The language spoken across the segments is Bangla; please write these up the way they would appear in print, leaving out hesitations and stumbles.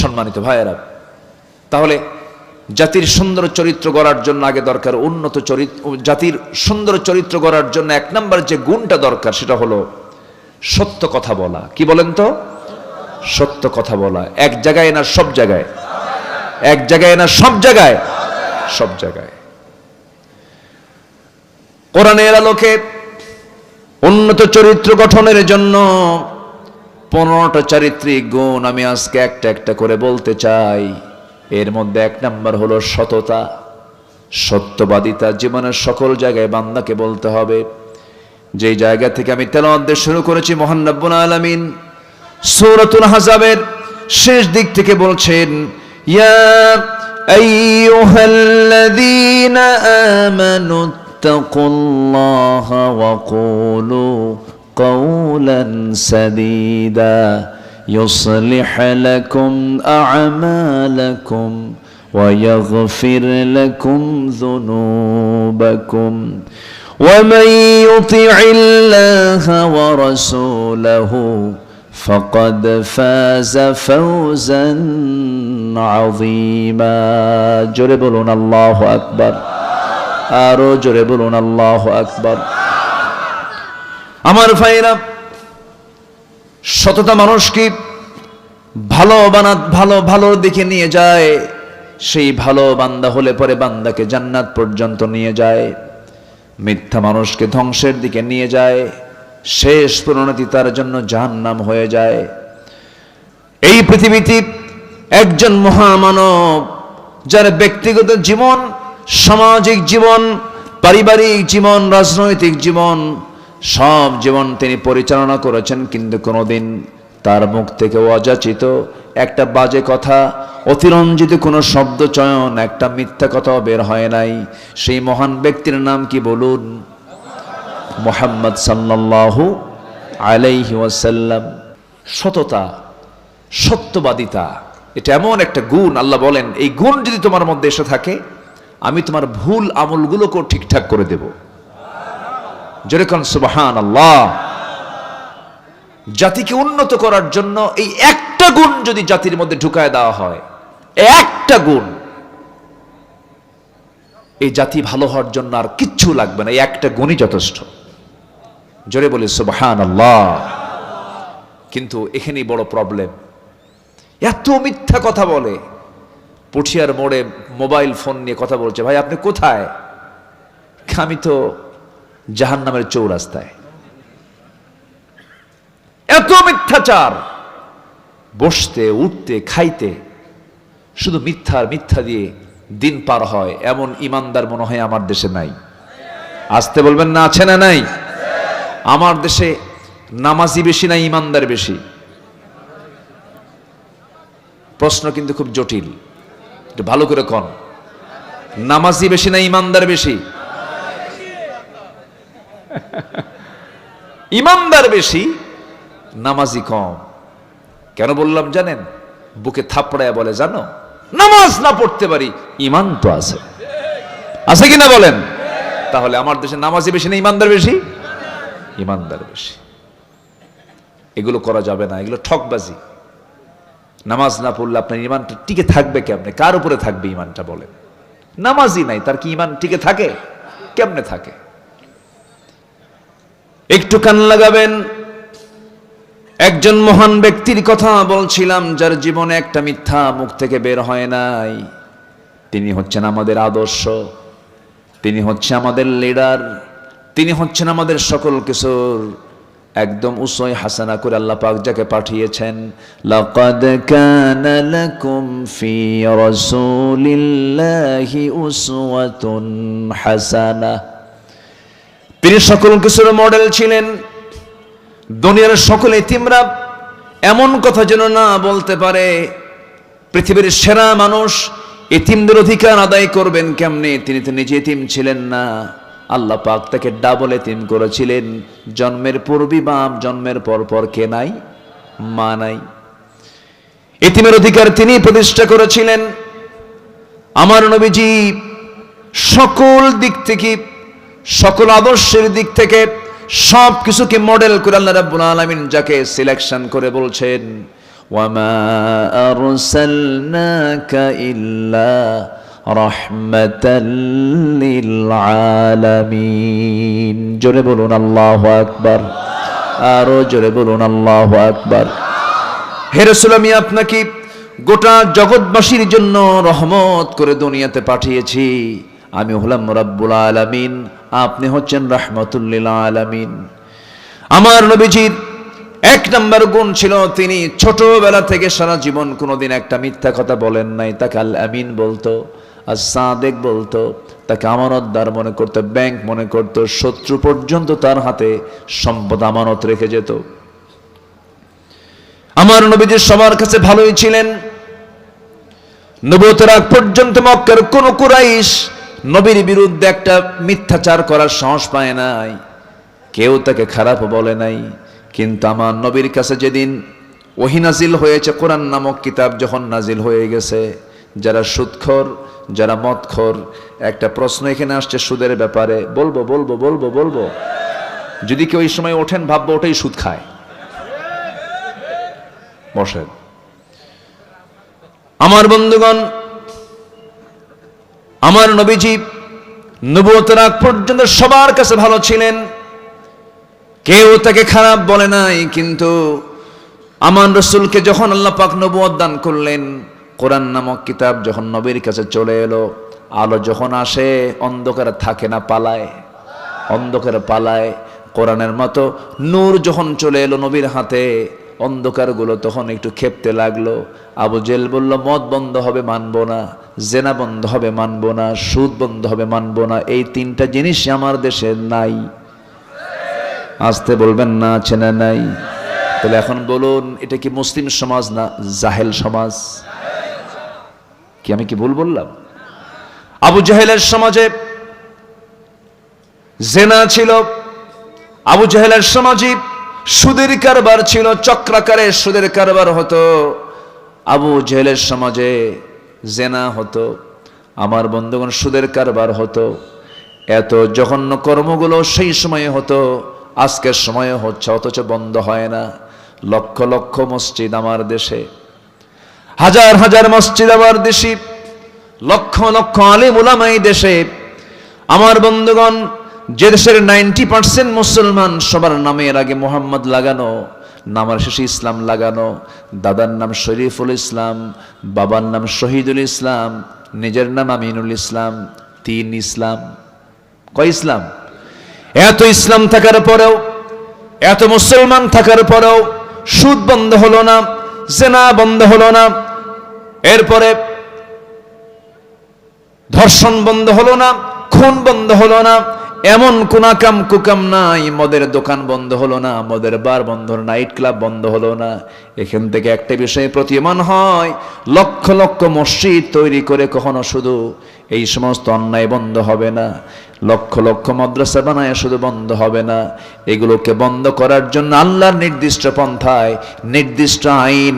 সম্মানিত ভাইয়েরা, তাহলে জাতির সুন্দর চরিত্র গড়ার জন্য আগে দরকার উন্নত চরিত্র। জাতির সুন্দর চরিত্র গড়ার জন্য এক নম্বর যে গুণটা দরকার সেটা হলো সত্য কথা বলা। কি বলেন তো? সত্য কথা বলা। এক জায়গায় না সব জায়গায়, এক জায়গায় না সব জায়গায়, সব জায়গায়। কোরআনের আলোকে উন্নত চরিত্র গঠনের জন্য 15টা চারিত্রিক গুণ আমি আজকে একটা একটা করে বলতে চাই। এর মধ্যে এক নাম্বার হলো সততা, সত্যবাদিতা। জীবনের সকল জায়গায় বান্দাকে বলতে হবে। যেই জায়গা থেকে আমি তেলাওয়াত দিয়ে শুরু করেছি, মহান রব্বুল আলামিন সূরাতুল আহজাবের শেষ দিক থেকে বলছেন, ইয়া আইয়ুহাল্লাযীনা আমানু তাকুল্লাহা ওয়া কুলু কওলান সাদীদা يصلح لكم أعمالكم ويغفر لكم ذنوبكم ومن يطع الله ورسوله فقد فاز فوزا عظيما. জোরে বলুন আল্লাহু আকবার, আরো জোরে বলুন আল্লাহু আকবার। আমার ভাইরা, সততা মানুষকে ভালোর দিকে নিয়ে যায়। সেই ভালো বান্দা হলে পরে বান্দাকে জান্নাত পর্যন্ত নিয়ে যায়। মিথ্যা মানুষকে ধ্বংসের দিকে নিয়ে যায়, শেষ পরিণতি তার জন্য জাহান্নাম হয়ে যায়। এই পৃথিবীতে একজন মহামানব, যার ব্যক্তিগত জীবন, সামাজিক জীবন, পারিবারিক জীবন, রাজনৈতিক জীবন, সব জীবন তিনি পরিচালনা করেছেন, কিন্তু কোনোদিন তার মুখ থেকে অযাচিত একটা বাজে কথা, অতিরঞ্জিত কোনো শব্দ চয়ন, একটা মিথ্যা কথাও বের হয় নাই। সেই মহান ব্যক্তির নাম কি বলুন? মুহাম্মদ সাল্লাল্লাহু আলাইহি ওয়াসাল্লাম। সততা, সত্যবাদিতা, এটা এমন একটা গুণ, আল্লাহ বলেন এই গুণ যদি তোমার মধ্যে এসে থাকে, আমি তোমার ভুল আমলগুলোকেও ঠিকঠাক করে দেব। যেরকম সুবহানাল্লাহ। জাতিকে উন্নত করার জন্য এই একটা গুণ যদি জাতির মধ্যে ঢুকায় দেওয়া হয়, একটা গুণ, এই জাতি ভালো হওয়ার জন্য আর কিচ্ছু লাগবে না, এই একটা গুণই যথেষ্ট। জোরে বলি সুবহানাল্লাহ। কিন্তু এখানেই বড় প্রবলেম, এত মিথ্যা কথা বলে। পুঠিয়ার মোড়ে মোবাইল ফোন নিয়ে কথা বলছে, ভাই আপনি কোথায়? আমি তো জাহান্নামের চৌরাস্তায়। এত মিথ্যাচার, বসতে উঠতে খাইতে শুধু মিথ্যা দিয়ে দিন পার হয়, এমন ইমানদার মনে হয় আমার দেশে নাই। আসতে বলবেন না, আছে না নাই? আমার দেশে নামাজি বেশি না ইমানদার বেশি? প্রশ্ন কিন্তু খুব জটিল, একটু ভালো করে কন। নামাজি বেশি না ইমানদার বেশি? ইমানদার বেশি, নামাজি কম। কেন বললাম জানেন? বুকে থাপড়ায় বলে, জানো নামাজ না পড়তে পারি, ইমান তো আছে। আছে কিনা বলেন? তাহলে আমার দেশে নামাজি বেশি না ইমানদার বেশি? ইমানদার বেশি। এগুলো করা যাবে না, এগুলো ঠকবাজি। নামাজ না পড়লে আপনার ইমানটা টিকে থাকবে কেমনে? কার উপরে থাকবে ইমানটা বলেন? নামাজি নাই, তার কি ইমান টিকে থাকে? কেমনে থাকে? একটু কান লাগাবেন। একজন মহান ব্যক্তির কথা বলছিলাম, যার জীবনে একটা মিথ্যা মুখ থেকে বের হয় নাই। তিনি হচ্ছেন আমাদের আদর্শ, তিনি হচ্ছে আমাদের লিডার, তিনি হচ্ছেন আমাদের সকল কিছুর একদম উসওয়া হাসানা করে আল্লাহ পাক যাকে পাঠিয়েছেন। লাকাদ কানা লাকুম ফি রাসূলিল্লাহি উসওয়াতুন হাসানাহ। তিনি সকল কিছুর মডেল ছিলেন। দুনিয়ার সকল এতিমরা এমন কথা যেন না বলতে পারে, পৃথিবীর সেরা মানুষ এতিমদের অধিকার আদায় করবেন কেমনে? তিনি তো নিজে এতিম ছিলেন না, আল্লাহ পাক তাকে ডাবল এতিম করেছিলেন। জন্মের পূর্বে বাপ, জন্মের পর কে নাই? মা নাই। এতিমের অধিকার তিনি প্রতিষ্ঠা করেছিলেন। আমার নবীজি সকল দিক থেকে, সকল আদর্শের দিক থেকে সব কিছুকে মডেল করে আল্লাহ রাব্বুল আলামিন যাকে সিলেকশন করে বলছেন, ওয়ামা আরসালনাকা ইল্লা রাহমাতাল লিল আলামিন। জোরে বলুন আল্লাহু আকবার, আরো জোরে বলুন আল্লাহু আকবার। হে রাসূল, আমি আপনাকে গোটা জগৎবাসীর জন্য রহমত করে দুনিয়াতে পাঠিয়েছি। আমি হলাম রব্বুল আলামিন, আপনি হচ্ছেন রাহমাতুল লিল আলামিন। আমার নবীজির এক নম্বর গুণ ছিল, তিনি ছোটবেলা থেকে সারা জীবন কোনোদিন একটা মিথ্যা কথা বলেন নাই। তাকে আল আমিন বলতো, আর সাদেক বলতো। তাকে আমানতদার মনে করতো, ব্যাংক মনে করতো। শত্রু পর্যন্ত তার হাতে সম্পদ আমানত রেখে যেত। আমার নবীজি সবার কাছে ভালোই ছিলেন। নবুয়তের আগ পর্যন্ত মক্কার কোন কুরাইশ নবীর বিরুদ্ধে একটা মিথ্যাচার করার সাহস পায় নাই, কেউ তাকে খারাপ বলে নাই। কিন্তু আমার নবীর কাছে যেদিন ওহী নাজিল হয়েছে, কোরআন নামক কিতাব যখন নাজিল হয়ে গেছে, যারা সুদখোর, যারা মদখোর, একটা প্রশ্ন এখানে আসছে সুদের ব্যাপারে, বলবো বলবো বলবো বলবো। যদি কেউ এই সময় ওঠেন, ভাববো ওটাই সুদ খায়। বসেন। আমার বন্ধুগণ, আমার নবীজি নবুয়তের আগ পর্যন্ত সবার কাছে ভালো ছিলেন, কেউ তাকে খারাপ বলে নাই। কিন্তু আমার রাসূলকে যখন আল্লাহ পাক নবুয়ত দান করলেন, কোরআন নামক কিতাব যখন নবীর কাছে চলে এলো, আলো যখন আসে অন্ধকারে থাকে না, পালায়, অন্ধকারে পালায়। কোরআনের মতো নূর যখন চলে এলো নবীর হাতে, অন্ধকারগুলো তখন একটু খেপতে লাগলো। আবু জেল বলল, মদ বন্ধ হবে মানবো না, জেনা বন্ধ হবে মানবো না, সুদ বন্ধ হবে মানবো না। এই তিনটা জিনিস আমার দেশে নাই। আসতে বলবেন না, আছে না নাই? তাহলে এখন বলুন, এটা কি মুসলিম সমাজ না জাহেল সমাজ? কি আমি কি ভুল বললাম? আবু জাহেলের সমাজে জেনা ছিল, আবু জাহেলের সমাজে সুদের কারবার ছিল, চক্রাকারে সুদের কারবার হতো। আবু জাহেলের সমাজে জেনা হতো, আমার বন্ধুগণ সুদের কারবার হতো। এত জঘন্য কর্মগুলো সেই সময়ে হতো, আজকের সময়ে হচ্ছে, অথচ বন্ধ হয় না। লক্ষ লক্ষ মসজিদ আমার দেশে, হাজার হাজার মসজিদ আমার দেশে, লক্ষ লক্ষ আলিম উলামা এই দেশে। আমার বন্ধুগণ, যে দেশের 90% মুসলমান, সবার নামের আগে মোহাম্মদ লাগানো, নামের শেষে ইসলাম লাগানো। দাদার নাম শরীফুল ইসলাম, বাবার নাম শহীদুল ইসলাম, নিজের নাম আমিনুল ইসলাম। 3 ইসলাম। কয় ইসলাম? এত ইসলাম থাকার পরেও, এত মুসলমান থাকার পরেও সুদ বন্ধ হলো না, জেনা বন্ধ হলো না, এরপরে ধর্ষণ বন্ধ হলো না, খুন বন্ধ হলো না, এমন কোন কাম কুকাম নাই। মদের দোকান বন্ধ হলো না, মদের বার বন্ধ হলো, নাইট ক্লাব বন্ধ হলো না। এখান থেকে একটা বিষয় প্রতীয়মান হয়, লক্ষ লক্ষ মসজিদ তৈরি করে কখনো শুধু এই সমস্ত অন্যায় বন্ধ হবে না, লক্ষ লক্ষ মাদ্রাসা বানায় শুধু বন্ধ হবে না। এগুলোকে বন্ধ করার জন্য আল্লাহর নির্দিষ্ট পন্থায় নির্দিষ্ট আইন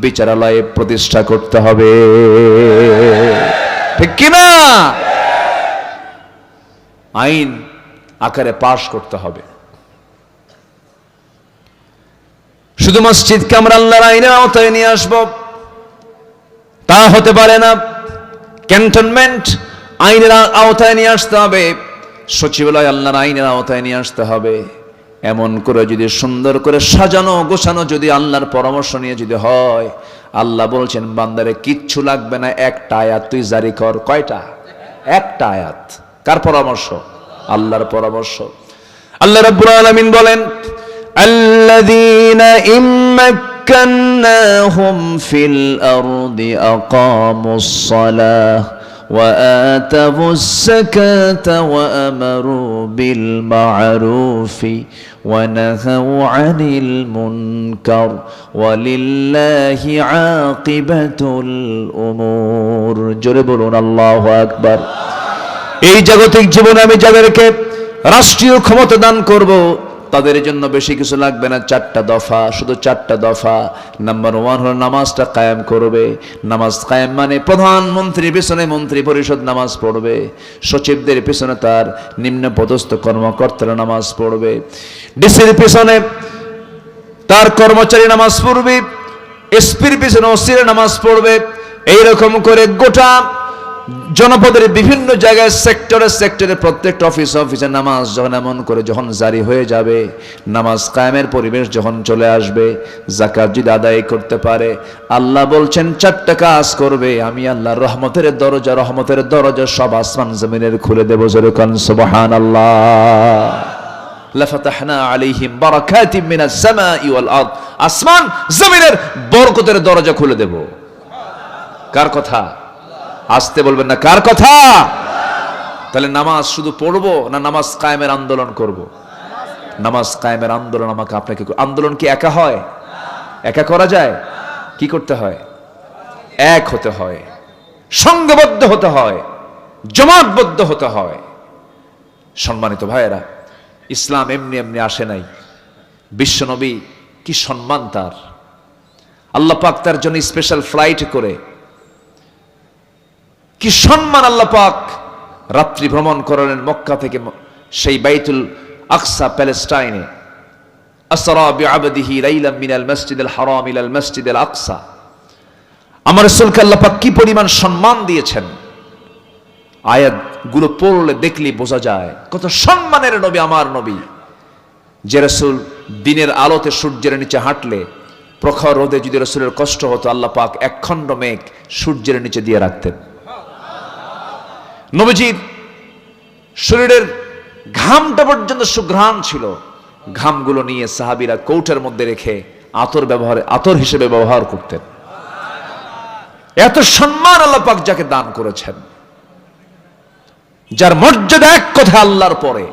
বিচারালয়ে প্রতিষ্ঠা করতে হবে, ঠিক কিনা? আইন আকারে পাশ করতে হবে। শুধু মসজিদকে আমরা আল্লাহর আইনের আওতায় নিয়ে আসব তা হতে পারে না। ক্যান্টনমেন্ট আইনের আওতায় নিয়ে আসতে হবে, সচিবালয় আল্লাহর আইনের আওতায় নিয়ে আসতে হবে। এমন করে যদি সুন্দর করে সাজানো গোছানো যদি আল্লাহর পরামর্শ নিয়ে যদি হয়, আল্লাহ বলছেন বান্দারে কিচ্ছু লাগবে না, একটা আয়াত তুই জারি কর। কয়টা? একটা আয়াত। কার পরামর্শ? আল্লাহর পরামর্শ। আল্লাহ রাব্বুল আলামিন বলেন, আল্লাযীনা ইম্মাক্কান্নাহুম ফিল আরদি আকামুস সালাহ ওয়া আতাবুস যাকাতা ওয়া আমারু বিল মা'রুফি ওয়া নাহাউ আনিল মুনকার ওয়ালিল্লাহি আকিবাতুল উমুর। জোরে বলুন আল্লাহু আকবার। এই জাগতিক জীবনে আমি যাদেরকে রাষ্ট্রীয় ক্ষমতা দান করব, তাদের জন্য বেশি কিছু লাগবে না, 4টা দফা, শুধু 4টা দফা। নাম্বার 1 হলো নামাজটা কায়েম করবে। নামাজ কায়েম মানে প্রধানমন্ত্রীর পেছনে মন্ত্রী পরিষদ নামাজ পড়বে, সচিবদের পেছনে তার নিম্ন পদস্থ কর্মকর্তারা নামাজ পড়বে, ডিসির পেছনে তার কর্মচারী নামাজ পড়বে, এসপির পিছনে ওসির নামাজ পড়বে। এইরকম করে গোটা জনপদের বিভিন্ন জায়গায় সেক্টরে প্রত্যেকটা অফিসে নামাজ যখন জারি হয়ে যাবে, নামাজ কায়েমের পরিবেশ যখন চলে আসবে, যাকাত যদি আদায় করতে পারে, আল্লাহ বলছেন 4টা কাজ করবে, আমি আল্লাহর রহমতের দরজা সব আসমান জমিনের খুলে দেব। জোরে কোন সুবহানাল্লাহ। লাফাতাহনা আলাইহিম বারাকাতিম মিনাস সামাই ওয়াল আরদ, আসমান জমিনের বরকতের দরজা খুলে দেব। কার কথা? আসতে বলবেন না, কার কথা? তাহলে নামাজ শুধু পড়বো না নামাজ কায়েমের আন্দোলন করব? নামাজ কায়েমের আন্দোলন আমাকে আপনাকে, আন্দোলন কি একা হয়? একা করা যায়? কি করতে হয়? এক হতে হয়, সংঘবদ্ধ হতে হয়, জমাতবদ্ধ হতে হয়। সম্মানিত ভাইয়েরা, ইসলাম এমনি এমনি আসে নাই। বিশ্বনবী কি সম্মান তার! আল্লাহ পাক তার জন্য স্পেশাল ফ্লাইট করে, কি সম্মান আল্লাহ পাক রাত্রি ভ্রমণ করলেন মক্কা থেকে সেই বাইতুল আকসা প্যালেস্টাইনে। আসরা বিআবদিহি লাইলাম মিনাল মাসজিদিল হারাম ইলাল মাসজিদিল আকসা। আমার রাসূলকে আল্লাহ পাক কি পরিমাণ সম্মান দিয়েছেন, আয়াতগুলো পড়লে দেখলে বোঝা যায় কত সম্মানের নবী আমার নবী। যে রাসূল দিনের আলোতে সূর্যের নিচে হাঁটলে, প্রখর রোদে যদি রাসূলের কষ্ট হতো, আল্লাহ পাক একখণ্ড মেঘ সূর্যের নিচে দিয়ে রাখতেন। নবীজির শরীরের ঘামটা পর্যন্ত সুঘ্রাণ ছিল, ঘামগুলো নিয়ে সাহাবীরা কৌটার মধ্যে রেখে আতর হিসেবে ব্যবহার করতেন। এত সম্মান আল্লাহ পাক যাকে দান করেছেন, যার মর্যাদা এক কথা আল্লাহর পরে,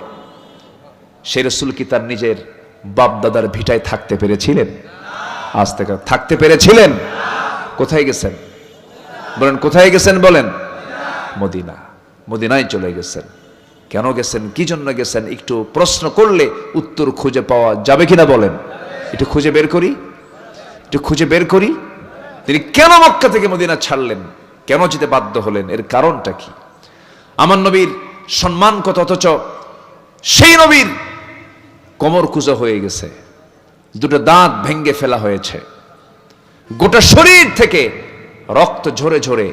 সেই রাসূল কি তার নিজের বাপদাদার ভিটায় থাকতে পেরেছিলেন? আজ থেকে থাকতে পেরেছিলেন? কোথায় গেছেন বলেন? কোথায় গেছেন বলেন? মদিনায় চলে গেছেন। কেন গেছেন, কি জন্য গেছেন, একটু প্রশ্ন করলে উত্তর খুঁজে পাওয়া যাবে কিনা বলেন? একটু খুঁজে বের করি। তিনি কেন মক্কা থেকে মদিনা ছাড়লেন, কেন যেতে বাধ্য হলেন, এর কারণটা কি? আমার নবীর সম্মান কত, অথচ সেই নবীর কোমর কুঁজো হয়ে গেছে, দুটো দাঁত ভেঙ্গে ফেলা হয়েছে, গোটা শরীর থেকে রক্ত ঝরে ঝরে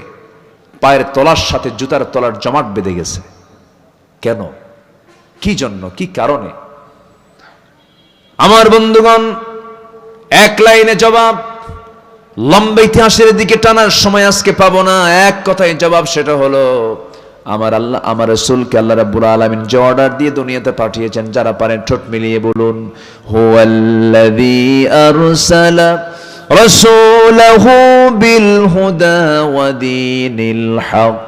পায়ের তলার সাথে জুতার তলার জমাট বেঁধে গেছে। কেন, কি জন্য, কি কারণে? আমার বন্ধুগণ, এক লাইনে জবাব, লম্বা ইতিহাসের দিকে টানার সময় আজকে পাবো না। এক কথায় জবাব, সেটা হলো আমার আল্লাহ, আমার রাসূলকে আল্লাহ রাব্বুল আলামিন যে অর্ডার দিয়ে দুনিয়াতে পাঠিয়েছেন, যারা পারেন ঠোঁট মিলিয়ে বলুন, হুয়াল্লাযী আরসালা রাসূলাহু বিল হুদা ওয়া দীনিল হক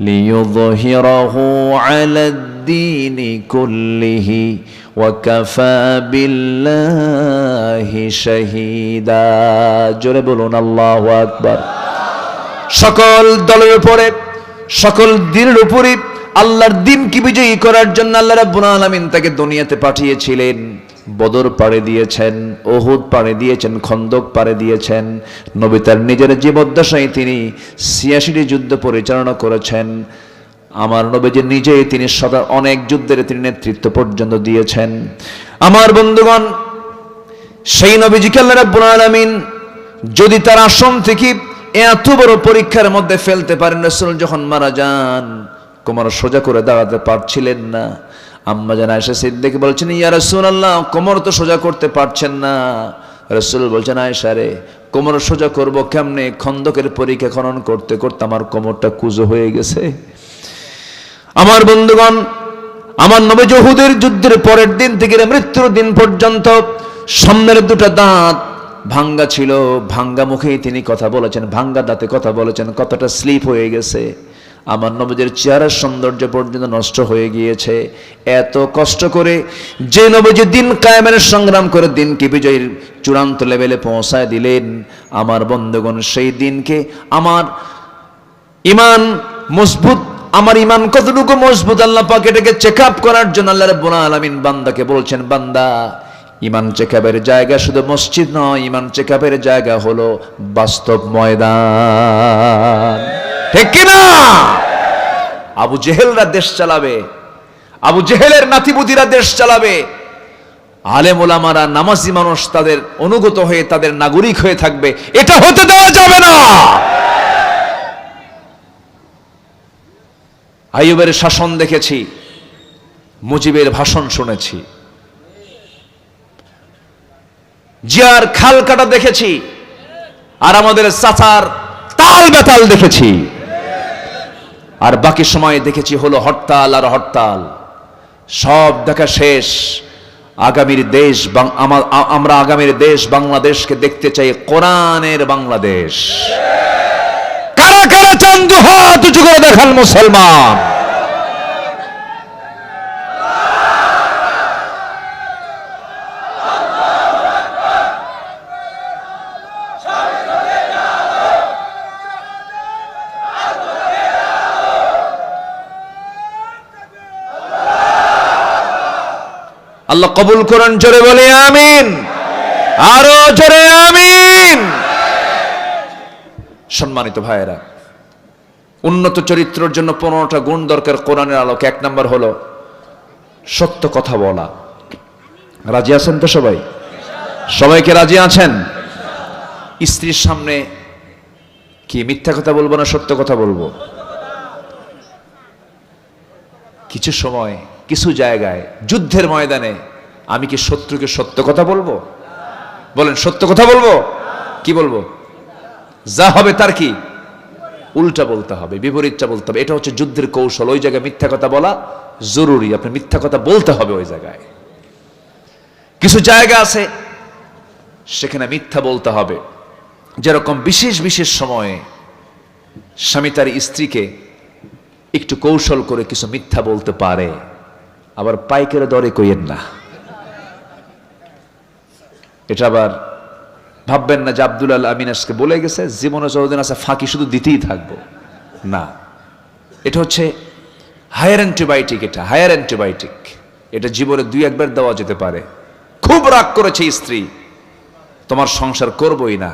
লিইয়ুযহিরাহু আলাদ-দীনি কুল্লিহি ওয়া কাফা বিল্লাহি শাহীদা। জোরে বলুন আল্লাহু আকবার। সকল দলের উপরে, সকল দিনের উপরে আল্লাহর দ্বীনকে বিজয়ী করার জন্য আল্লাহ রাব্বুল আলামিন তাকে দুনিয়াতে পাঠিয়েছিলেন। বদর পাড়ে দিয়েছেন, উহুদ পাড়ে দিয়েছেন, খন্দক পাড়ে দিয়েছেন। নবী তার নিজের জীবদ্দশায় তিনি ৮৬টি যুদ্ধ পরিচালনা করেছেন। আমার নবীজি নিজেই তিনি সদা অনেক যুদ্ধের তিনি নেতৃত্ব পর্যন্ত দিয়েছেন। আমার বন্ধুগণ, সেই নবীজিকে আল্লাহ রাব্বুল আলামিন যদি তার আসন থেকে এত বড় পরীক্ষার মধ্যে ফেলতে পারেন, রাসূল যখন মারা যান কোমর সোজা করে দাঁড়াতে পারছিলেন না। আম্মা জান আয়েশা সিদ্দিকা বলছেন, ইয়া রাসূলুল্লাহ, কোমর তো সোজা করতে পারছেন না। রাসূল বলছেন, আয়েশা রে, কোমর সোজা করব কেমনে? খন্দকের পরীক্ষা খনন করতে করতে আমার কোমরটা কুঁজো হয়ে গেছে। আমার বন্ধুগণ, আমার নবী উহুদের যুদ্ধের পরের দিন থেকে মৃত্যুর দিন পর্যন্ত সামনের দুটো দাঁত ভাঙ্গা ছিল, ভাঙ্গা মুখেই তিনি কথা বলেছেন, ভাঙ্গা দাঁতে কথা বলেছেন, কতটা স্লিপ হয়ে গেছে। আমার নবীর চেহারার সৌন্দর্য পর্যন্ত নষ্ট হয়ে গিয়েছে। এত কষ্ট করে যে নবীজি দিন কায়েমের সংগ্রাম করে দিনকে বিজয়ের চূড়ান্ত লেভেলে পৌঁছায় দিলেন, আমার বন্ধুগণ, সেই দিনকে আমার ঈমান মজবুত, আমার ঈমান কতটুকু মজবুত আল্লাহ পাক এটাকে চেক আপ করার জন্য আল্লাহ রাব্বুল আলামিন বান্দাকে বলছেন, বান্দা, ঈমান চেকআপের জায়গা শুধু মসজিদ নয়, ঈমান চেকআপের জায়গা হলো বাস্তব ময়দান। ঠিক কিনা? আবু জেহেলরা দেশ চালাবে, আবু জেহেলের নাতিপুতিরা দেশ চালাবে, আলেম ওলামারা নামাজি মানুষ তাদের অনুগত হয়ে তাদের নাগরিক হয়ে থাকবে, এটা হতে দেওয়া যাবে না। আইয়ুবের শাসন দেখেছি, মুজিবের ভাষণ শুনেছি, জিয়ার খাল কাটা দেখেছি, আর আমাদের চাচার তাল বেতাল দেখেছি, আর বাকি সময় দেখেছি হলো হরতাল আর হরতাল। সব দেখা শেষ। আগামীর দেশ, আমরা আগামীর দেশ বাংলাদেশকে দেখতে চাই কোরআনের বাংলাদেশ। কারা কারা চান দুহাত উঁচু করে দেখান মুসলমান। আল্লাহ কবুল করেন, জোরে বলে আমিন, আরো জোরে আমিন। সম্মানিত ভাইয়েরা, উন্নত চরিত্রের জন্য 15টা গুণ দরকার কোরআনের আলোকে। 1 নম্বর হলো সত্য কথা বলা। রাজি আছেন তো সবাই? সবাইকে রাজি আছেন? স্ত্রীর সামনে কি মিথ্যা কথা বলবো না সত্য কথা বলবো? কিছু সময় কিছু জায়গায় যুদ্ধের ময়দানে আমি কি শত্রুকে সত্য কথা বলবো? বলেন, সত্য কথা বলবো? কি বলবো? যা হবে তার কি উল্টা বলতে হবে, বিপরীতটা বলতে হবে। এটা হচ্ছে যুদ্ধের কৌশল। ওই জায়গায় মিথ্যা কথা বলা জরুরি, আপনি মিথ্যা কথা বলতে হবে ওই জায়গায়। কিছু জায়গা আছে সেখানে মিথ্যা বলতে হবে। যেরকম বিশেষ বিশেষ সময়ে স্বামী তার স্ত্রীকে একটু কৌশল করে কিছু মিথ্যা বলতে পারে, আবার পাইকারি দরে কইয়েন না। এটা আবার ভাববেন না যে আব্দুল আল আমিন আজকে বলে গেছে জীবনে যতদিন আছে ফাঁকি শুধু দিতেই থাকবো, না। এটা হচ্ছে হায়ার অ্যান্টিবায়োটিক। এটা হায়ার অ্যান্টিবায়োটিক। এটা জীবনে 2-1 বার দেওয়া যেতে পারে। খুব রাগ করেছে স্ত্রী, তোমার সংসার করবই না।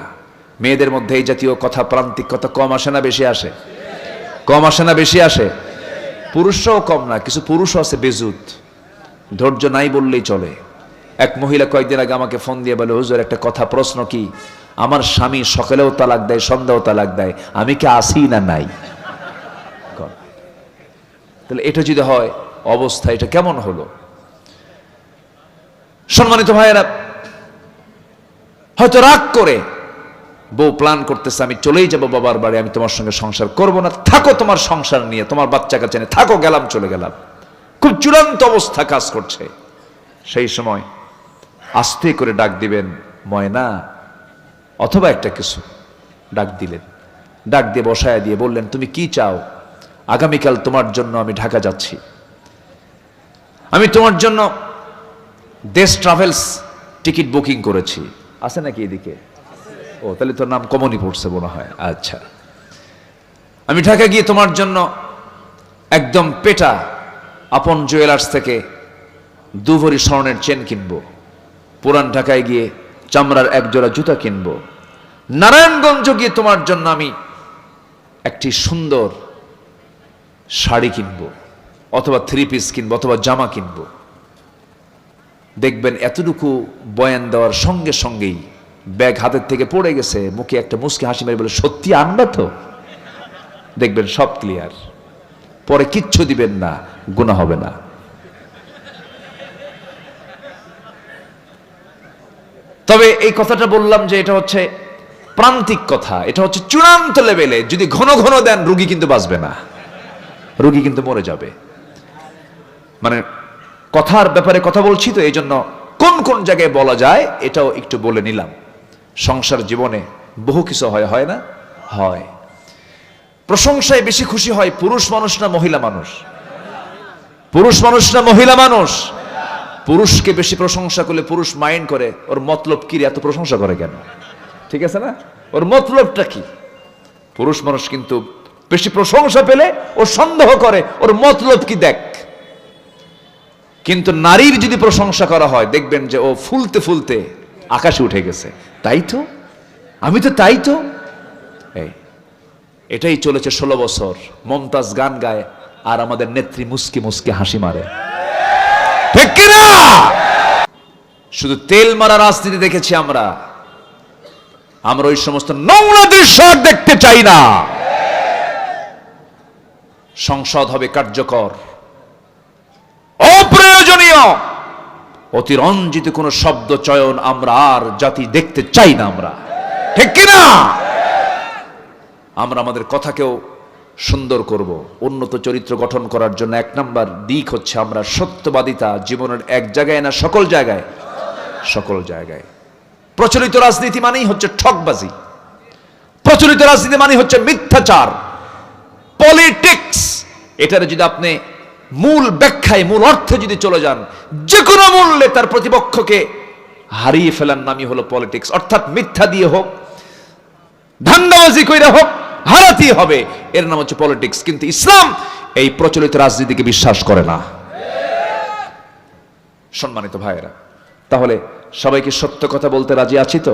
মেয়েদের মধ্যে এই জাতীয় কথা, প্রান্তিক কথা কম আসে না বেশি আসে? কম আসে না বেশি আসে? পুরুষরাও কম না, কিছু পুরুষও আছে বেজুত, ধৈর্য নাই বললেই চলে। এক মহিলা কয়েকদিন আগে আমাকে ফোন দিয়ে বলে, হুজুর একটা কথা, প্রশ্ন কি, আমার স্বামী সকালেও তালাক দেয়, সন্ধ্যাও তালাক দেয়, আমি কি আসি না নাই? তাহলে এটা যদি হয় অবস্থা এটা কেমন হলো? সম্মানিত ভাইয়েরা, হয়তো রাগ করে বউ প্ল্যান করতেছে আমি চলেই যাব বাবার বাড়ি, আমি তোমার সঙ্গে সংসার করব না, থাকো তোমার সংসার নিয়ে, তোমার বাচ্চা কাচ্চা নিয়ে থাকো, গেলাম চলে গেলাম। খুব চূড়ান্ত অবস্থা কাজ করছে। সেই সময় আস্তে করে ডাক দিবেন, ময়না, অথবা একটা কিছু ডাক দিলেন, ডাক দিয়ে বসায় দিয়ে বললেন, তুমি কি চাও? আগামীকাল তোমার জন্য আমি ঢাকা যাচ্ছি, আমি তোমার জন্য দেশ ট্রাভেলস টিকিট বুকিং করেছি। আছে নাকি এদিকে? ও, তাহলে তোর নাম কমনই পড়ছে মনে হয়। আচ্ছা, আমি ঢাকা গিয়ে তোমার জন্য একদম পেটা আপন জুয়েলার্স থেকে 2 ভরি স্বর্ণের চেন কিনবো, পুরান ঢাকায় গিয়ে চামড়ার 1 জোড়া জুতা কিনবো, নারায়ণগঞ্জ গিয়ে তোমার জন্য আমি একটি সুন্দর শাড়ি কিনবো, অথবা 3 পিস কিনবো, অথবা জামা কিনবো। দেখবেন এতটুকু বয়ান দেওয়ার সঙ্গে সঙ্গেই ব্যাগ হাতের থেকে পড়ে গেছে, মুখে একটা মুচকি হাসি মেরে বলে, সত্যি আনবা তো? দেখবেন সব ক্লিয়ার। পরে কিচ্ছু দিবেন না, গুনাহ হবে না। তবে এই কথাটা বললাম যে এটা হচ্ছে প্রান্তিক কথা, এটা হচ্ছে চূড়ান্ত লেভেলে। যদি ঘন ঘন দেন, রুগী কিন্তু বাঁচবে না, রুগী কিন্তু মরে যাবে। মানে কথার ব্যাপারে কথা বলছি তো, এই জন্য কোন কোন জায়গায় বলা যায় এটাও একটু বলে নিলাম। সংসার জীবনে বহু কিছু হয়, হয় না? হয়। প্রশংসায় বেশি খুশি হয় পুরুষ মানুষ না মহিলা মানুষ? পুরুষ মানুষ না মহিলা মানুষ? পুরুষকে বেশি প্রশংসা করলে পুরুষ মাইন্ড করে, ওর মতলব কি, এত প্রশংসা করে কেন? ঠিক আছে না? ওর মতলবটা কি? পুরুষ মানুষ কিন্তু বেশি প্রশংসা পেলে ও সন্দেহ করে, ওর মতলব কি দেখ। কিন্তু নারীর যদি প্রশংসা করা হয়, দেখবেন যে ও ফুলতে ফুলতে আকাশে উঠে গেছে। তাই তো, আমি তো তাই তো। এটাই চলেছে 16 বছর। মমতাজ গান গায় আর আমাদের নেত্রী মুস্কি মুস্কি হাসি মারে, ঠিক কিনা? শুধু তেল মারা রাজনীতি দেখেছি আমরা ওই সমস্ত নোংরা দৃশ্য দেখতে চাই না। সংসদ হবে কার্যকর, অপ্রয়োজনীয় অতিরঞ্জিত কোন শব্দ চয়ন আমরা আর জাতি দেখতে চাই না। আমরা ঠিক কিনা? আমরা আমাদের কথাকেও সুন্দর করব। উন্নত চরিত্র গঠন করার জন্য 1 নাম্বার দিক হচ্ছে আমরা সত্যবাদিতা জীবনের এক জায়গায় না সকল জায়গায়, সকল জায়গায়। প্রচলিত রাজনীতি মানেই হচ্ছে ঠকবাজি, প্রচলিত রাজনীতি মানে হচ্ছে মিথ্যাচার, পলিটিক্স। এটার যদি আপনি মূল ব্যাখ্যায় মূল অর্থে যদি চলে যান, যে কোনো মূল্যে তার প্রতিপক্ষকে হারিয়ে ফেলার নামই হলো পলিটিক্স। অর্থাৎ মিথ্যা দিয়ে হোক, ধান্দাবাজি কইরা হোক, হারাতেই হবে, এর নাম হচ্ছে পলিটিক্স। কিন্তু ইসলাম এই প্রচলিত রাজনীতিকে বিশ্বাস করে না। সম্মানিত ভাইয়েরা, তাহলে সবাইকে সত্য কথা বলতে রাজি আছি তো?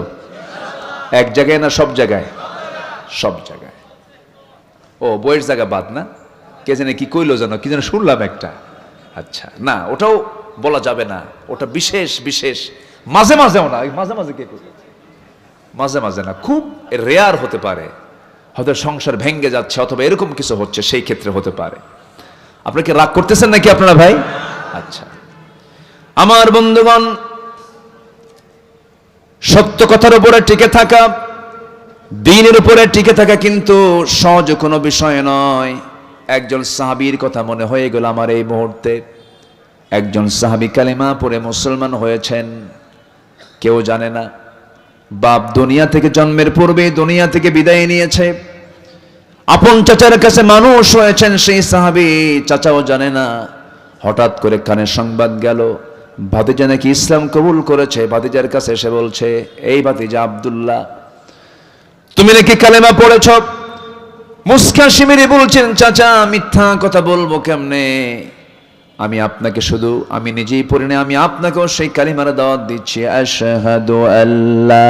এক জায়গায় না সব জায়গায়? সব জায়গায়। ও বইয়ের জায়গা বাদ না? কে জানে কি কইলো জানো, কি যেন শুনলাম একটা। আচ্ছা, না ওটাও বলা যাবে না, ওটা বিশেষ বিশেষ মাঝে মাঝেও না। মাঝে মাঝে কে কইল? মাঝে মাঝে না, খুব রেয়ার হতে পারে। হয়তো সংসার ভেঙ্গে যাচ্ছে অথবা এরকম কিছু হচ্ছে, সেই ক্ষেত্রে হতে পারে। আপনারা কি রাগ করতেছেন নাকি আপনারা ভাই? আচ্ছা আমার বন্ধুগণ, সত্য কথার উপরে টিকে থাকা, দ্বীনের উপরে টিকে থাকা কিন্তু সহজ কোনো বিষয় নয়। একজন সাহাবীর কথা মনে হয়ে গেল আমার এই মুহূর্তে। একজন সাহাবী কালেমা পড়ে মুসলমান হয়েছেন, কেউ জানে না। বাপ দুনিয়া থেকে জন্মের পূর্বে দুনিয়া থেকে বিদায় নিয়েছে। আপন চাচার কাছে মানুষ হয়েছেন সেই সাহাবী, চাচাও জানে না। হঠাৎ করে কানে সংবাদ গেল ভাতিজা নাকি ইসলাম কবুল করেছে। ভাতিজার কাছে এসে বলছে, এই ভাতিজা আব্দুল্লাহ, তুমি নাকি কালেমা পড়েছ। মুস্কা শিমিরে বলছেন, চাচা মিথ্যা কথা বলবো কেমনে? আমি আপনাকে শুধু, আমি নিজেই পড়ি না, আমি আপনাকেও সেই কালিমার দাওয়াত দিচ্ছি। আশহাদু আল্লা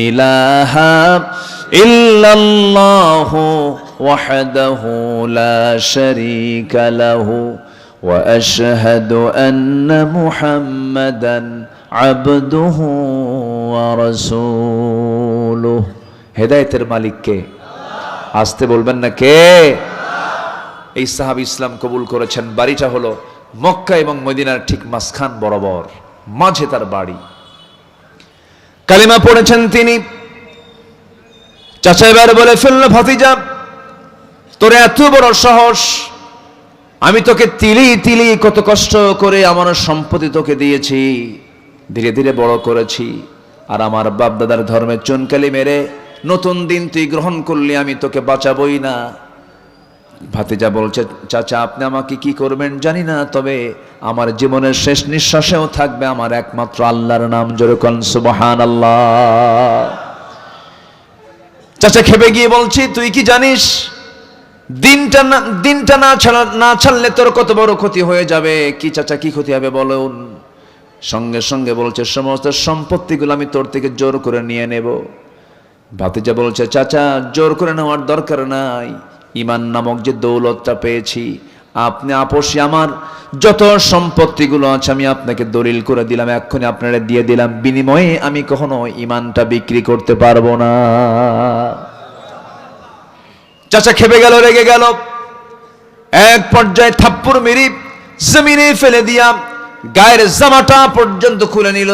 ইলাহা ইল্লাল্লাহু ওয়াহদাহু লা শারীকা লাহু ওয়া আশহাদু আন্না মুহাম্মাদান আবদুহু ওয়া রাসূলুহু। হেদায়েতের মালিক কে? আসতে বলবেন না কে? এই সাহাবী ইসলাম কবুল করেছেন। বাড়িটা হলো মক্কা এবং মদিনার ঠিক মাঝখান বরাবর, মাঝে তার বাড়ি। কালিমা পড়েছেন তিনি। চাচা এবার বলে ফেলল, ভাতিজা তোর এত বড় সাহস, আমি তোকে তিলি তিলি কত কষ্ট করে আমার সম্পত্তি তোকে দিয়েছি, ধীরে ধীরে বড় করেছি, আর আমার বাপ দাদার ধর্মে চুনকালি মেরে নতুন দিন তুই গ্রহণ করলি, আমি তোকে বাঁচাবই না। ভাতিজা বলছে, চাচা আপনি আমাকে কি করবেন জানি না, তবে আমার জীবনের শেষ নিঃশ্বাসেও থাকবে আমার একমাত্র আল্লাহর নাম। জোরে কোন সুবহানাল্লাহ। চাচা খেপে গিয়ে বলছি, তুই কি জানিস দিনটা না ছাড়লে তোর কত বড় ক্ষতি হয়ে যাবে? কি চাচা, কি ক্ষতি হবে বলুন? সঙ্গে সঙ্গে বলছে, সমস্ত সম্পত্তিগুলো আমি তোর থেকে জোর করে নিয়ে নেব। ভাতিজা বলছে, চাচা জোর করে নেওয়ার দরকার নাই, ঈমান নামক যে দৌলতটা পেয়েছি, আপনি আপোষে আমার যত সম্পত্তিগুলো আছে আমি আপনাকে দলিল করে দিলাম, এক্ষুনি আপনারা দিয়ে দিলাম, বিনিময়ে আমি কখনো ঈমানটা বিক্রি করতে পারবো না। চাচা খেপে গেল, রেগে গেল। এক পর্যায়ে থাপ্পড় মেরে জমিনে ফেলে দিয়া গায়ের জামাটা পর্যন্ত খুলে নিল,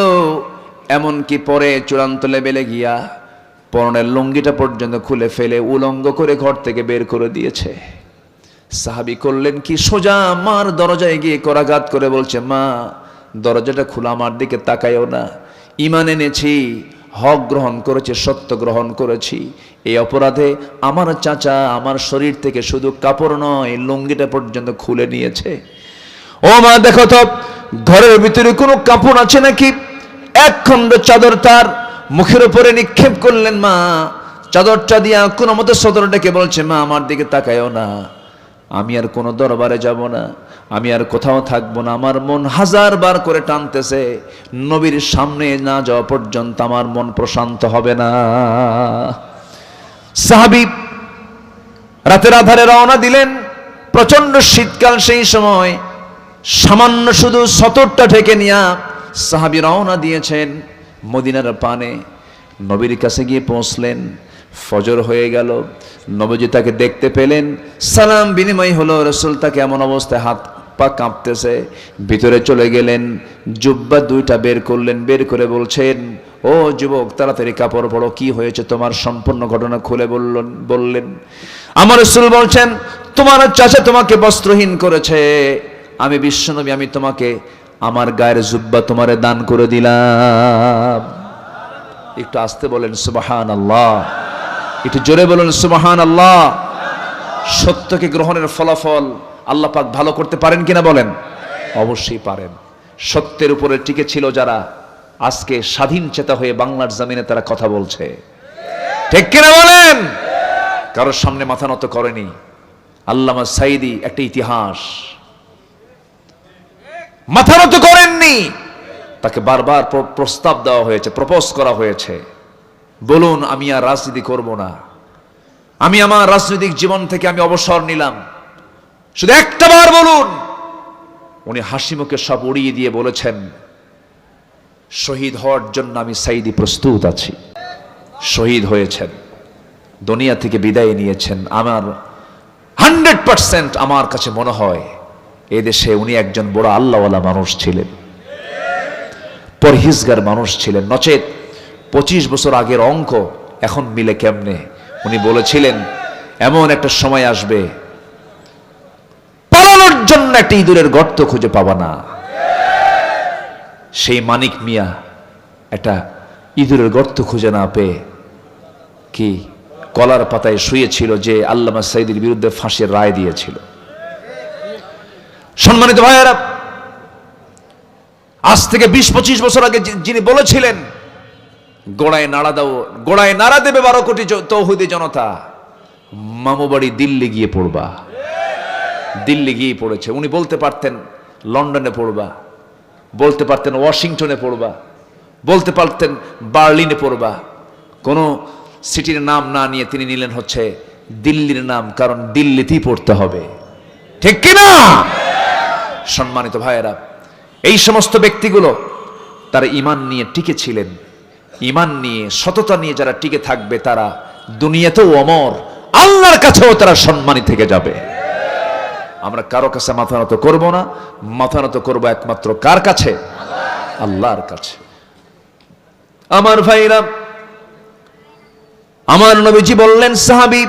এমনকি পরে চূড়ান্ত লেভেলে গিয়া পরনের লুঙ্গিটা পর্যন্ত খুলে ফেলে উলঙ্গ করে ঘর থেকে বের করে দিয়েছে। সাহাবী করলেন কি, সোজা মার দরজায় গিয়ে করাঘাত করে বলছে, মা দরজাটা খোলা, আমার দিকে তাকায়ও না, ঈমান এনেছি, হক গ্রহণ করেছি, সত্য গ্রহণ করেছি, এই অপরাধে আমার চাচা আমার শরীর থেকে শুধু কাপড় নয় লুঙ্গিটা পর্যন্ত খুলে নিয়েছে। ও মা দেখো তো ঘরের ভিতরে কোনো কাপড় আছে নাকি? এক খণ্ড চাদর তার মুখের উপরে নিক্ষেপ করলেন। মা চাদরটা দিয়া কোনো মতো সদর ডেকে বলছে, মা আমার দিকে তাকায়ও না, আমি আর কোনো দরবারে যাব না, আমি আর কোথাও থাকবো না, আমার মন হাজার বার করে টানতেছে, নবীর সামনে না যাওয়া পর্যন্ত আমার মন প্রশান্ত হবে না। সাহাবী রাতের আধারে রওনা দিলেন। প্রচন্ড শীতকাল সেই সময়, সামান্য শুধু সতরটা ঢেকে নিয়া সাহাবী রওনা দিয়েছেন মদিনার পানে। নবীর কাছে গিয়ে পৌঁছলেন, ফজর হয়ে গেল। নবীজি তাকে দেখতে পেলেন, সালাম বিনিময় হলো। রাসূল তাকে এমন অবস্থায় হাত পা কাঁপতেছে, ভিতরে চলে গেলেন, জুব্বা দুইটা বের করলেন, বের করে বলছেন, ও যুবক তাড়াতাড়ি কাপড় পরো, কি হয়েছে তোমার, সম্পূর্ণ ঘটনা খুলে বললেন। আমার রাসূল বলছেন, তোমার চাচা তোমাকে বস্ত্রহীন করেছে, আমি বিশ্বনবী, আমি তোমাকে আমার গায়ের জুব্বা তোমারে দান করে দিলাম। একটু আস্তে বলেন সুবহানাল্লাহ, একটু জোরে বলেন সুবহানাল্লাহ। সত্যকে গ্রহণের ফলাফল আল্লাহ পাক ভালো করতে পারেন কিনা বলেন? অবশ্যই পারেন। সত্যের উপরে টিকে ছিল যারা, আজকে স্বাধীন চেতা হয়ে বাংলার জমিনে তারা কথা বলছে, ঠিক কিনা বলেন? কারোর সামনে মাথা নত করেনি। আল্লামা সাঈদী একটা ইতিহাস, মাথা নত করেননি। তাকে বারবার প্রস্তাব দেওয়া হয়েছে, প্রপোজ করা হয়েছে, বলুন আমি আর রাজনীতি করব না, আমি আমার রাজনৈতিক জীবন থেকে আমি অবসর নিলাম, শুধু একটা বার বলুন। উনি হাসি মুখে সব উড়িয়ে দিয়ে বলেছেন, শহীদ হওয়ার জন্য আমি সাঈদী প্রস্তুত আছি। শহীদ হয়েছেন, দুনিয়া থেকে বিদায় নিয়েছেন। আমার 100% আমার কাছে মনে হয় এদেশে উনি একজন বড় আল্লাহওয়ালা মানুষ ছিলেন, পরহেজগার মানুষ ছিলেন। নচেত 25 বছর আগের অঙ্ক এখন মিলে কেমনে? উনি বলেছিলেন, এমন একটা সময় আসবে পালানোর জন্য একটা ইঁদুরের গর্ত খুঁজে পাবা না। সেই মানিক মিয়া একটা ইঁদুরের গর্ত খুঁজে না পেয়ে কি কলার পাতায় শুয়েছিল, যে আল্লামা সাঈদীর বিরুদ্ধে ফাঁসির রায় দিয়েছিল। সম্মানিত ভাইয়েরা, আজ থেকে 20-25 বছর আগে যিনি বলেছিলেন, গোড়ায় নাড়া দাও, গোড়ায় নাড়া দেবে 12 কোটি তৌহিদি জনতা, মামু বাড়ি দিল্লি গিয়ে পড়বা। দিল্লি গিয়ে পড়েছে। উনি বলতে পারতেন লন্ডনে পড়বা, বলতে পারতেন ওয়াশিংটনে পড়বা, বলতে পারতেন বার্লিনে পড়বা। কোন সিটির নাম না নিয়ে তিনি নিলেন হচ্ছে দিল্লির নাম, কারণ দিল্লিতেই পড়তে হবে, ঠিক কিনা? সম্মানিত ভাইয়েরা, এই সমস্ত ব্যক্তিগুলো তারা ঈমান নিয়ে টিকে ছিলেন। ঈমান নিয়ে, সততা নিয়ে যারা টিকে থাকবে তারা দুনিয়াতেও অমর, আল্লাহর কাছেও তারা সম্মানী থেকে যাবে। আমরা কারো কাছে মাথা নত করব না, মাথা নত করবো একমাত্র কার কাছে? আল্লাহর কাছে। আমার ভাইরা, আমার নবীজি বললেন, সাহাবী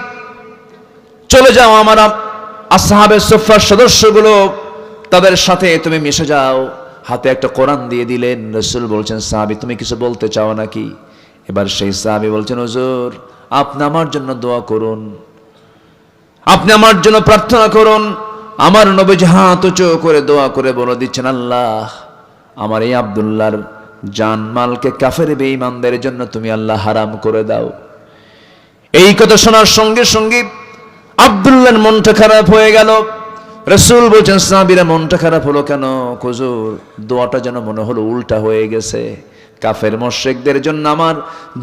চলে যাও, আমার আসহাবে সুফফার সদস্যগুলো, তাদের সাথে তুমি মিশে যাও। হাতে একটা কোরআন দিয়ে দিলেন। রাসূল বলছেন, সাহাবী তুমি কিছু বলতে চাও নাকি? এবার সেই সাহাবী বলছেন, হুজুর আপনি আমার জন্য দোয়া করুন, আপনি আমার জন্য প্রার্থনা করুন। আমার নবীজি হাত উঁচু করে দোয়া করে বলে দিচ্ছেন, আল্লাহ আমার এই আব্দুল্লাহর জান মালকে কাফের বেঈমানদের জন্য তুমি আল্লাহ হারাম করে দাও। এই কথা শোনার সঙ্গে সঙ্গে আব্দুল্লাহর মনটা খারাপ হয়ে গেল। রাসূল বলছেন, সাহাবীরা মনটা খারাপ হলো কেন? হুজুর দোয়াটা যেন মনে হলো উল্টা হয়ে গেছে। কাফের মুশরিকদের জন্য আমার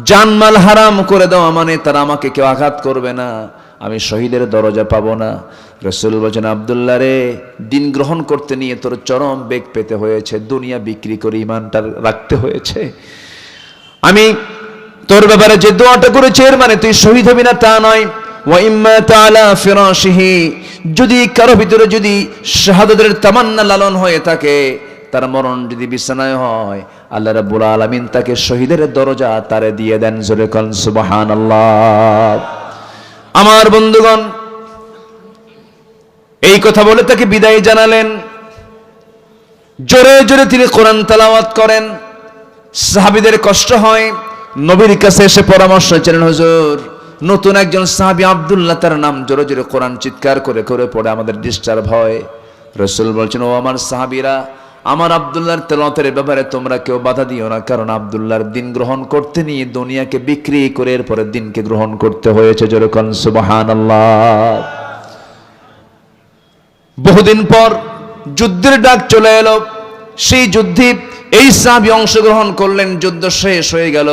জানমাল হারাম করে দেওয়া মানে তারা আমাকে কেউ আঘাত করবে না, আমি শহীদের দরজা পাবো না। রাসূল বলছেন, আব্দুল্লাহ রে, দিন গ্রহণ করতে নিয়ে তোর চরম বেগ পেতে হয়েছে, দুনিয়া বিক্রি করে ঈমানটা রাখতে হয়েছে। আমি তোর ব্যাপারে যে দোয়াটা করেছি এর মানে তুই শহীদ হবি না তা নয়। ওয়া ইম্মা তাআলা ফিরাশিহি, যদি কারো ভিতরে যদি শাহাদাতের তামান্না লালন হয়ে থাকে, তার মরণ যদি বিছানায় হয়, আল্লাহ রাব্বুল আলামিন তাকে শহীদের দরজা তারে দিয়ে দেন। জোরে কোন সুবহানাল্লাহ। আমার বন্ধুগণ, এই কথা বলে তাকে বিদায় জানালেন। জোরে জোরে তিনি কোরআন তেলাওয়াত করেন। সাহাবীদের কষ্ট হয়, নবীর কাছে এসে পরামর্শ চাইলেন, হুজুর নতুন একজন সাহাবী আব্দুল্লাহ, তার নাম জোরে জোরে কোরআন চিৎকার করে করে পড়ে, আমাদের ডিস্টার্ব হয়। রাসূল বলছেন, ও আমার সাহাবীরা, আমার আব্দুল্লাহর তেলাওয়াতের ব্যাপারে তোমরা কেউ বাধা দিও না, কারণ আব্দুল্লাহর দিন গ্রহণ করতে নিয়ে দুনিয়াকে বিক্রি করে এরপরে দিনকে গ্রহণ করতে হয়েছে। জোরে কোন সুবহানাল্লাহ। বহুদিন পর যুদ্ধের ডাক চলে এলো। সেই যুদ্ধে এই সাহাবী অংশগ্রহণ করলেন। যুদ্ধ শেষ হয়ে গেল,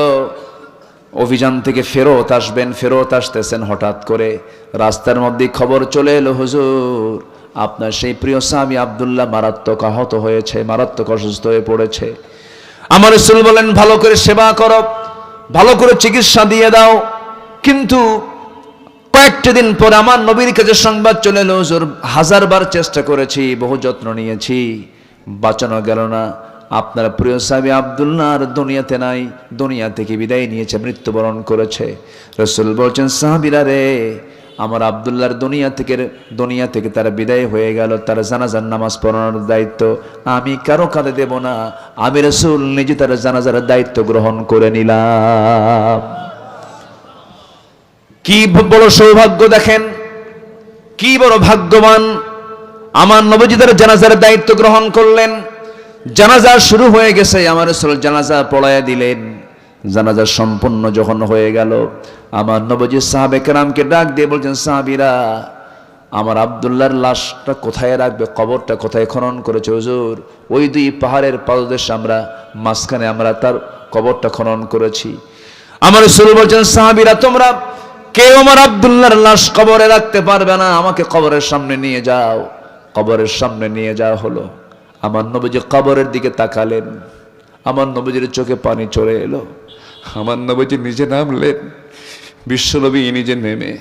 অভিযান থেকে ফেরত আসবেন, ফেরত আসতেছেন, হঠাৎ করে রাস্তার মধ্যে খবর চলে এলো, হুজুর আপনার সেই প্রিয় সাহাবী আব্দুল্লাহ মারাত্মক আহত হয়েছে, মারাত্মক অসুস্থ হয়ে পড়েছে। আমার রাসূল বলেন ভালো করে সেবা করো, ভালো করে চিকিৎসা দিয়ে দাও। কিন্তু কয়েকটা দিন পর আমার নবীর কাছে সংবাদ চলে এলো, হুজুর হাজারবার চেষ্টা করেছি, বহু যত্ন নিয়েছি, বাঁচানো গেল না। আপনার প্রিয় সাহাবী আব্দুল্লাহ আর দুনিয়াতে নাই, দুনিয়া থেকে বিদায় নিয়েছে, মৃত্যুবরণ করেছে। রাসূল বলছেন সাহাবীরা রে, আমার আব্দুল্লাহর দুনিয়া থেকে তার বিদায় হয়ে গেল, তার জানাজার নামাজ পড়ানোর দায়িত্ব আমি কারো কাঁধে দেব না, আমি রাসূল নিজে তার জানাজার দায়িত্ব গ্রহণ করে নিলাম। কি বড় সৌভাগ্য দেখেন, কি বড় ভাগ্যবান। আমার নবীজি তার জানাজার দায়িত্ব গ্রহণ করলেন। জানাজা শুরু হয়ে গেছে, আমার রাসূল জানাজা পড়ায়া দিলেন। জানাজা সম্পূর্ণ যখন হয়ে গেল, আমার নবীজি সাহাবে কেরামকে ডাক দিয়ে বলছেন, সাহাবীরা আমার আব্দুল্লাহর লাশটা কোথায় রাখবে, কবরটা কোথায় খনন করেছে হুজুর? ওই দুই পাহাড়ের পাদদেশে মাঝখানে আমরা তার কবরটা খনন করেছি। আমার রাসূল বলছেন, সাহাবীরা তোমরা কেউ আমার আব্দুল্লাহর লাশ কবরে রাখতে পারবে না, আমাকে কবরের সামনে নিয়ে যাও। কবরের সামনে নিয়ে যাওয়া হলো। আমার নবীজি কবরের দিকে তাকালেন, আমার নবীজির চোখে পানি চলে এলো। আমার নবীজি নিজে নামলেন, বিশ্বনবী নিজে নেমে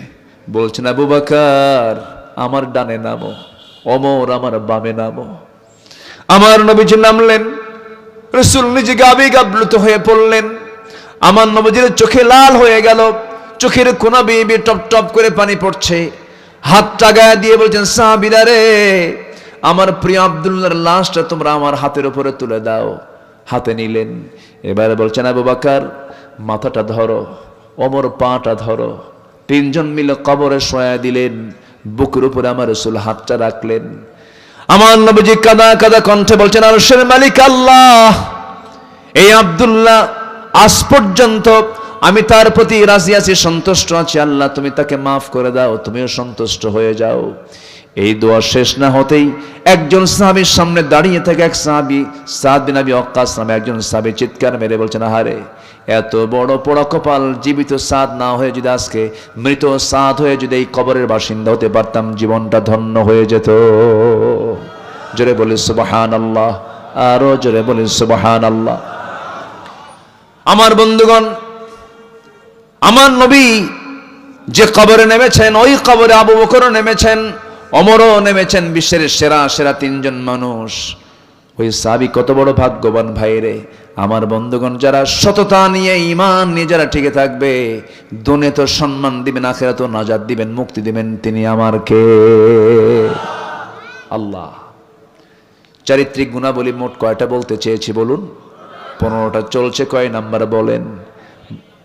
বলছেন, আবু বকর আমার ডানে নামো, ওমর আমার বামে নামো। আমার নবীজি নামলেন, রাসূল নিজেকে আবেগ আপ্লুত হয়ে পড়লেন। আমার নবীজির চোখে লাল হয়ে গেল, চোখের কোনা বেয়ে বেয়ে টপ টপ করে পানি পড়ছে। হাতটা গায়ে দিয়ে বলছেন, সাহাবীরা রে, আমার প্রিয় আব্দুল্লাহর লাশটা তোমরা আমার হাতের উপরে তুলে দাও। হাতে নিলেন। এবারে বলছেন, আবু বকর মাথাটা ধরো, ওমর পাটা ধরো। তিনজন মিলে কবরে শোয়া দিলেন। বুকের উপরে আমার রাসূল হাতটা রাখলেন। আমার নবীজি কাঁদা কাঁদা কণ্ঠে বলছেন, আরশের মালিক আল্লাহ, এই আব্দুল্লাহ আজ পর্যন্ত আমি তার প্রতি রাজি আছি, সন্তুষ্ট আছি। আল্লাহ তুমি তাকে মাফ করে দাও, তুমিও সন্তুষ্ট হয়ে যাও। এই দোয়া শেষ না হতেই একজন সাহাবীর সামনে দাঁড়িয়ে থেকে এক সাহাবী সাদ বিন আবি ওয়াক্কাস নামে একজন সাহাবী চিৎকার মেরে বলছেন, আহারে এত বড় পোড়া কপাল, জীবিত সাদ না হয়ে যদি আজকে মৃত সাদ হয়ে যদি এই কবরের বাসিন্দা হতে পারতাম, জীবনটা ধন্য হয়ে যেত। জোরে বলি সুবহানাল্লাহ, আরো জোরে বলি সুবহানাল্লাহ। আমার বন্ধুগণ, আমার নবী যে কবরে নেমেছেন, ওই কবরে আবু বকরও নেমেছেন, ওমরও নেমেছেন, বিশ্বের সেরা সেরা তিনজন মানুষ। ওই সাহাবী কত বড় ভাগ্যবান ভাইরে। আমার বন্ধুগণ, যারা সততা নিয়ে ঈমান নিয়ে যারা টিকে থাকবে, দুনিয়া তো সম্মান দিবেন, আখিরাতেও নাজাত দিবেন, মুক্তি দিবেন, তিনি আমার কে? আল্লাহ। চারিত্রিক গুণাবলী মোট কয়টা বলতে চেয়েছি বলুন? 15টা চলছে। কয় নাম্বার বলেন?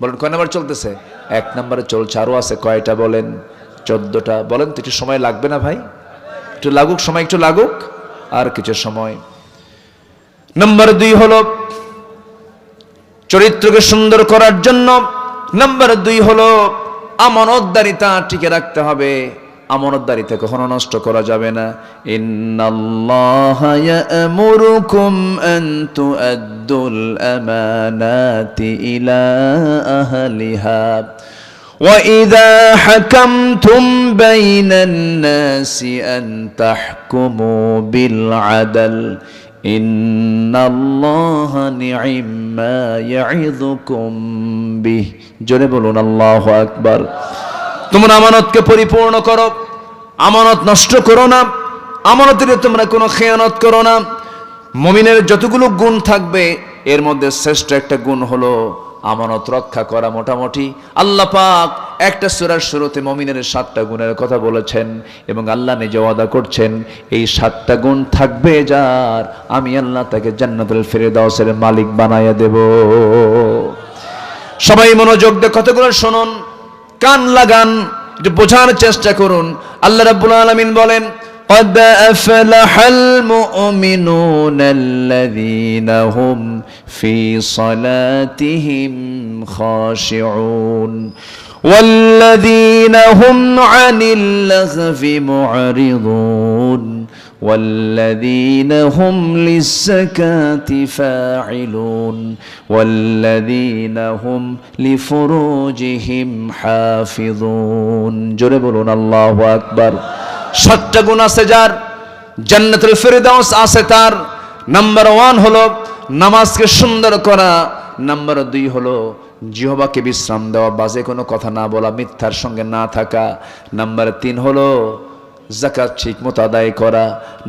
বলেন কয় নাম্বার চলতেছে? 1 নম্বরে চলছে, আরো আছে কয়টা বলেন? 14টা। বলেন তো, একটু সময় লাগবে না ভাই? একটু লাগুক সময়, একটু লাগুক, আর কিছু সময়। নাম্বার 2 হলো চরিত্রকে সুন্দর করার জন্য। নাম্বার 2 হলো আমানতদারিতা টিকে রাখতে হবে। আমানতদারিতা কখনো নষ্ট করা যাবে না। ইন্নাল্লাহা ইয়া'মুরুকুম আন তু'আদ্দুল আমানাতি ইলা আহলিহা ওয়া ইযা হাকামতুম বাইনান নাসি আন তাহকুমু বিল আদল ইন্নাল্লাহা নি'মা ইয়া'ইযুকুম বিহি। জোরে বলুন আল্লাহু আকবার। তোমরা আমানতকে পরিপূর্ণ করো, আমানত নষ্ট করো না, আমানতের তোমরা কোনো খেয়ানত করো না। মুমিনের যতগুলো গুণ থাকবে, এর মধ্যে শ্রেষ্ঠ একটা গুণ হলো আমানত রক্ষা করা। মোটামুটি আল্লাহ পাক একটা সূরার শুরুতে মুমিনের 7টা গুণের কথা বলেছেন, এবং আল্লাহ নিজে ওয়াদা করছেন এই 7টা গুণ থাকবে যার, আমি আল্লাহ তাকে জান্নাতুল ফিরদাউসের মালিক বানায়া দেব। সবাই মনোযোগ দিয়ে কতগুলো শুনুন, কান লাগান, একটু বোঝার চেষ্টা করুন। আল্লাহ রাব্বুল আলামিন বলেন, قد أفلح المؤمنون الذين هم في صلاتهم خاشعون والذين هم عن اللغو معرضون والذين هم للزكاة فاعلون والذين هم لفروجهم حافظون। জোরে বলুন আল্লাহু আকবার। 7টা গুণ আছে যার, জান্নাতুল ফিরদাউস আছে তার। নাম্বার 1 হলো নামাজকে সুন্দর করা। নাম্বার 2 হলো জিহ্বাকে বিশ্রাম দেওয়া, বাজে কোনো কথা না বলা, মিথ্যার সঙ্গে না থাকা। নাম্বার 3 হলো যাকাত ঠিক মতো আদায় করা।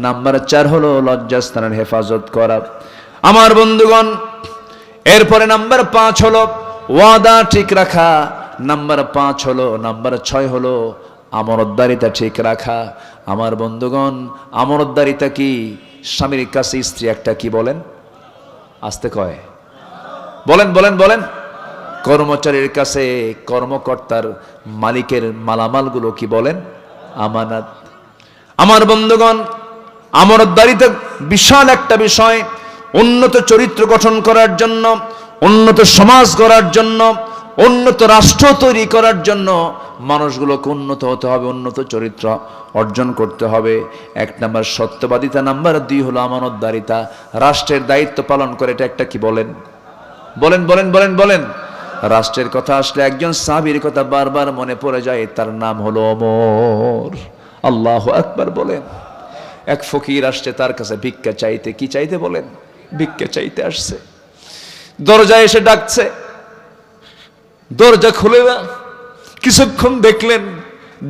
নাম্বার 4 হলো লজ্জাস্থানের হেফাজত করা। আমার বন্ধুগণ, এরপরে নাম্বার 5 হলো ওয়াদা ঠিক রাখা। নাম্বার 6 হলো আমানতদারিতা ঠিক রাখা। আমার বন্ধুগণ, আমানতদারিতা কি? স্বামীর কাছে স্ত্রী একটা কি বলেন? আস্তে কয়, বলেন বলেন বলেন। কর্মচারীর কাছে কর্মকর্তার মালিকের মালামালগুলো কি বলেন? আমানত। আমার বন্ধুগণ, আমানতদারিতা বিশাল একটা বিষয়। উন্নত চরিত্র গঠন করার জন্য, উন্নত সমাজ গড়ার জন্য, উন্নত রাষ্ট্র তৈরি করার জন্য মানুষগুলোকে উন্নত হতে হবে, উন্নত চরিত্র অর্জন করতে হবে। 1 নাম্বার সত্যবাদিতা, নাম্বার 2 হলো আমানতদারিতা। রাষ্ট্রের দায়িত্ব পালন করে, এটা একটা কি বলেন? বলেন বলেন বলেন বলেন। রাষ্ট্রের কথা আসলে একজন সাহাবীর কথা বারবার মনে পড়ে যায়, তার নাম হলো ওমর। আল্লাহু আকবার বলেন। এক ফকির আসছে তার কাছে ভিক্ষা চাইতে। কি চাইতে বলেন? ভিক্ষা চাইতে আসছে। দরজায় এসে ডাকছে, দরজা খুলে না। কিছুক্ষণ দেখলেন,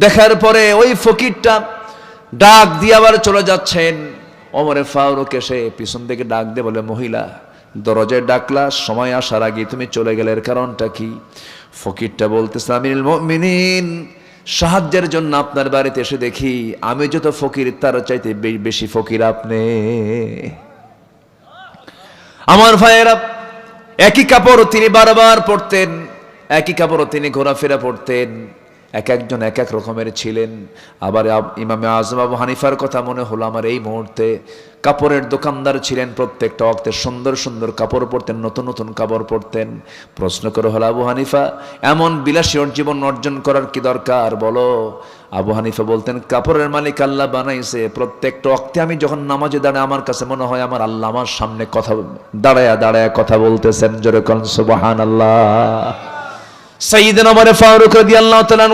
দেখার পরে ওই ফকিরটা ডাক দিয়ে আবার চলে যাচ্ছেন। ওমরে ফারুক এসে পিছন থেকে ডাক দিয়ে বলে, মহিলা, দরজায় ডাকলা, সময় আসার আগে তুমি চলে গেলে, এর কারণটা কি? ফকিরটা বলতেছে, আমিরুল মুমিনিন, সাহায্যের জন্য আপনার বাড়িতে এসে দেখি আমি যত ফকির তার চাইতে বেশি ফকির আপনি। আমার ভাইয়েরা, একই কাপড় তিনি বারবার পরতেন, একই কাপড় তিনি ঘোরাফেরা পরতেন। এক একজন এক এক রকমের ছিলেন। আবার ইমামে আজম আবু হানিফার কথা মনে হলো আমার এই মুহূর্তে। কাপড়ের দোকানদার ছিলেন, প্রত্যেকটা ওয়াক্তে সুন্দর সুন্দর কাপড় পরতেন, নতুন নতুন কাপড় পরতেন। প্রশ্ন করে হলো, আবু হানিফা, এমন বিলাসী জীবন অর্জন করার কি দরকার বলো? আবু হানিফা বলতেন, কাপড়ের মালিক আল্লাহ বানাইছে, প্রত্যেকটা ওয়াক্তে আমি যখন নামাজে দাঁড়াই আমার কাছে মনে হয় আমার আল্লাহ আমার সামনে কথা দাঁড়ায়া দাঁড়ায়া কথা বলতেছেন। জোরে কোন সুবহানাল্লাহ। সাইয়েদনা ওমর ফারুক রাদিয়াল্লাহু তাআলা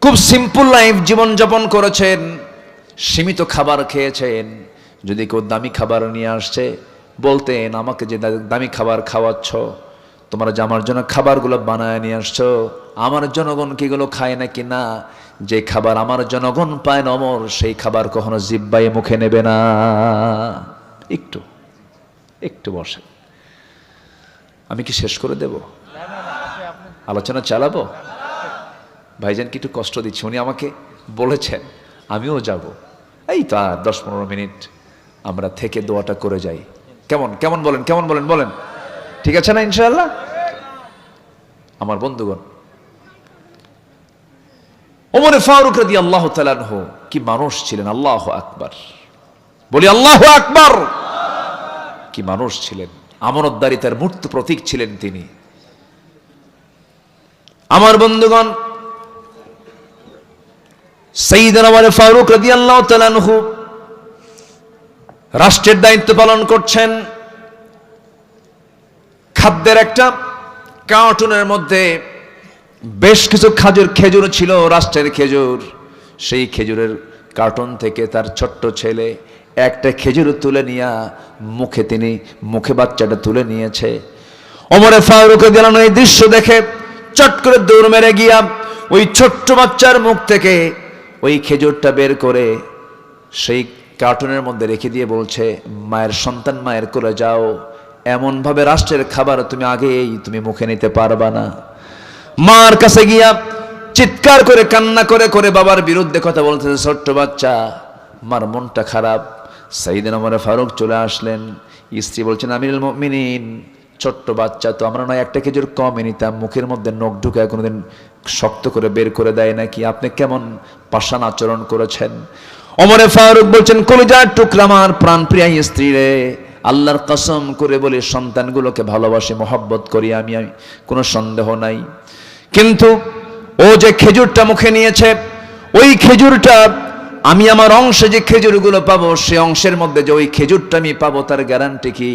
খুব সিম্পল লাইফ জীবন যাপন করেছেন, সীমিত খাবার খেয়েছেন। যদি কেউ দামি খাবার নিয়ে আসছে, বলতেন, আমাকে যে দামি খাবার খাওয়াচ্ছ, তোমরা যে আমার জন্য খাবারগুলো বানায় নিয়ে আসছো, আমার জনগণ কি এগুলো খায় নাকি? না, যে খাবার আমার জনগণ পায় না ওমর, সেই খাবার কখনো জিহ্বায় মুখে নেবে না। একটু একটু বসেন, আমি কি শেষ করে দেব? আলোচনা চালাবো? ভাইজান কি একটু কষ্ট দিচ্ছে, উনি আমাকে বলেছেন আমিও যাব। এই তো আর 10-15 মিনিট আমরা থেকে দোয়াটা করে যাই। কেমন কেমন বলেন, কেমন বলেন বলেন, ঠিক আছে না ইনশাআল্লাহ? আমার বন্ধুগণ, ওমর ফারুক রাদিয়াল্লাহু তাআলা আনহু কি মানুষ ছিলেন! আল্লাহু আকবার বলি, আল্লাহু আকবার। কি মানুষ ছিলেন! আমানতদারিতার মূর্ত প্রতীক ছিলেন তিনি। আমার বন্ধুগণ, সাইয়েদনা ওমর ফারুক রাদিয়াল্লাহু তাআলা আনহু রাষ্ট্রের দায়িত্ব পালন করছেন। খাদ্যের একটা কার্টুনের মধ্যে বেশ কিছু খেজুর ছিল, রাষ্ট্রের খেজুর। সেই খেজুরের কার্টুন থেকে তার ছোট্ট ছেলে একটা খেজুর তুলে নিয়ে মুখে বাচ্চাটা তুলে নিয়েছে। ওমর ফারুক রাদিয়াল্লাহু আনহু এই দৃশ্য দেখে চট করে দৌড় মেরে গিয়া ওই ছোট্ট বাচ্চার মুখ থেকে ওই খেজুরটা বের করে সেই কার্টুনের মধ্যে রেখে দিয়ে বলছে, মায়ের সন্তান, মায়ের কোলে যাও, এমন ভাবে রাষ্ট্রের খাবার তুমি মুখে নিতে পারবা না। মার কাছে গিয়া চিৎকার করে কান্না করে করে বাবার বিরুদ্ধে কথা বলতেছে ছোট্ট বাচ্চা। মার মনটা খারাপ। সাইয়েদনা ওমর ফারুক চলে আসলেন। স্ত্রী বলছেন, আমিরুল মুমিনিন, ছোট্ট বাচ্চা তো, আমরা নয় একটা খেজুর কমই নিতাম, মুখের মধ্যে নখ ঢুকায় কোনোদিন শক্ত করে বের করে দেয় নাকি? আপনি কেমন পাষাণ আচরণ করেছেন? ওমর ফারুক বলছেন, কলিজার টুকরা আমার প্রাণপ্রিয়া স্ত্রী রে, আল্লাহর কসম করে বলি সন্তানগুলোকে ভালোবাসি, মহব্বত করি আমি, কোনো সন্দেহ নাই। কিন্তু ও যে খেজুরটা মুখে নিয়েছে, ওই খেজুরটা আমি আমার অংশে যে খেজুরগুলো পাবো, সে অংশের মধ্যে যে ওই খেজুরটা আমি পাবো, তার গ্যারান্টি কি?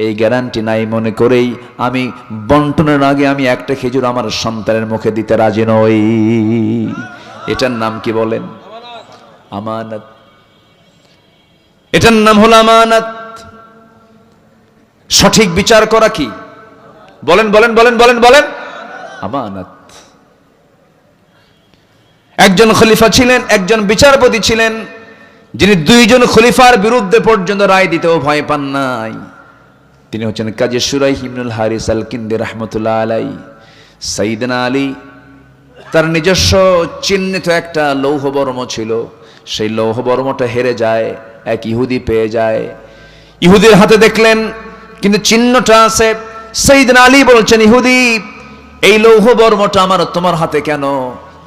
এই গ্যারান্টি নাই মনে করেই আমি বন্টনের আগে আমি একটা খেজুর আমার সন্তানের মুখে দিতে রাজি নই। এটার নাম কি বলেন? আমানত। এটার নাম হলো আমানত। সঠিক বিচার করা কি? বলেন বলেন বলেন বলেন বলেন, আমানত। একজন খলিফা ছিলেন, একজন বিচারপতি ছিলেন, যিনি দুইজন খলিফার বিরুদ্ধে পর্যন্ত রায় দিতেও ভয় পান নাই। তিনি হচ্ছেন কাজী শুরাইহ ইবনুল হারিস আল কিন্দি রাহমাতুল্লাহ আলাইহি। সাইয়েদনা আলী তার নিজস্ব চিহ্নিত একটা লৌহ বর্ম ছিল, সেই লৌহ বর্মটা হেরে যায়, এক ইহুদি পেয়ে যায়। ইহুদির হাতে দেখলেন কিন্তু চিহ্নটা আছে। সাইয়েদনা আলী বলছেন, ইহুদি এই লৌহ বর্মটা আমার, তোমার হাতে কেন?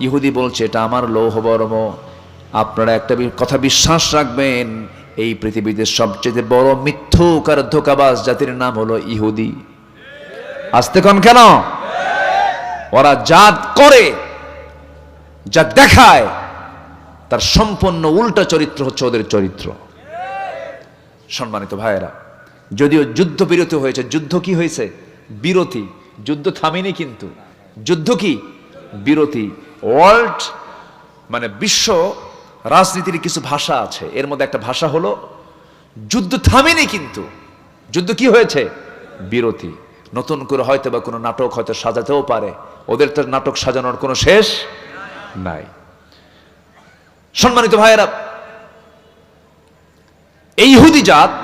ইহুদি বলছে, এটা আমার লৌহ বর্ম। আপনারা একটা কথা বিশ্বাস রাখবেন, এই পৃথিবীতে সবচেয়ে বড় মিথ্যুক আর ধোঁকাবাজ জাতির নাম হলো ইহুদি। আসতে কোন কেন? ওরা যা করে, যা দেখায়, তার সম্পূর্ণ উল্টা চরিত্র হচ্ছে ওদের চরিত্র। সম্মানিত ভাইয়েরা, যদিও যুদ্ধ বিরতি হয়েছে, যুদ্ধ কি হয়েছে? বিরতি। যুদ্ধ থামেনি, কিন্তু যুদ্ধ কি? বিরতি। ওয়ার্ল্ড মানে বিশ্ব রাজনীতির কিছু ভাষা আছে, এর মধ্যে একটা ভাষা হলো যুদ্ধ থামেনি, কিন্তু যুদ্ধ কি হয়েছে? বিরতি। নতুন করে হয়তো বা কোনো নাটক হয়তো সাজাতেও পারে, ওদের তো নাটক সাজানোর কোনো শেষ নাই। সম্মানিত ভাইয়েরা, এই ইহুদি জাত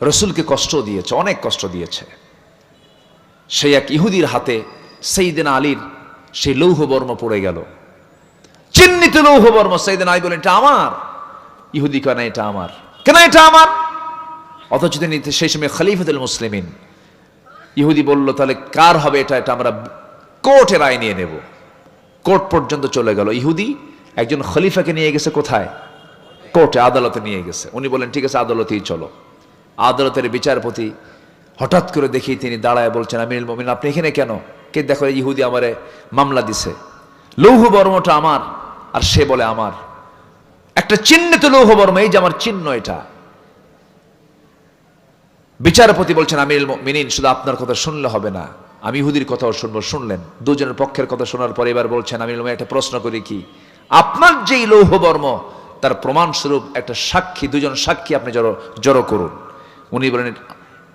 রসুলকে কষ্ট দিয়েছে, অনেক কষ্ট দিয়েছে। সেই এক ইহুদির হাতে সাইয়েদনা আলীর সেই লৌহ বর্ম পড়ে গেল, চিহ্নিত লৌহ বর্ম। সাইয়েদনা আলী বলেন, এটা আমার। ইহুদি কয়, না এটা আমার। কেন এটা আমার? অথচ তিনি সেই সময় খলিফাতুল মুসলিমিন। ইহুদি বলল, তাহলে কার হবে এটা? এটা আমরা কোর্টে রায় নিয়ে নেব। কোর্ট পর্যন্ত চলে গেল। ইহুদি একজন খলিফাকে নিয়ে গেছে কোথায়? কোর্টে, আদালতে নিয়ে গেছে। উনি বলেন, ঠিক আছে, আদালতেই চলো। আদালতের বিচারপতি হঠাৎ করে দেখি তিনি দাঁড়ায় বলছেন, আমিরুল মুমিনিন, আপনি এখানে কেন? কে? দেখো, ইহুদি আমারে মামলা দিছে, লৌহ বর্মটা আমার, আর সে বলে আমার। একটা চিহ্নিত লৌহ বর্ম, এই যে আমার চিহ্ন এটা। বিচারপতি বলছেন, আমিরুল মুমিনিন, শুধু আপনার কথা শুনলে হবে না, আমি ইহুদির কথাও শুনবো। শুনলেন দুজনের পক্ষের কথা শোনার পরে এবার বলছেন, আমিরুল মুমিনিন, একটা প্রশ্ন করি কি? আপনার যেই লৌহ বর্ম, তার প্রমাণ স্বরূপ একটা সাক্ষী, দুজন সাক্ষী আপনি জড়ো করুন। উনি বলেন,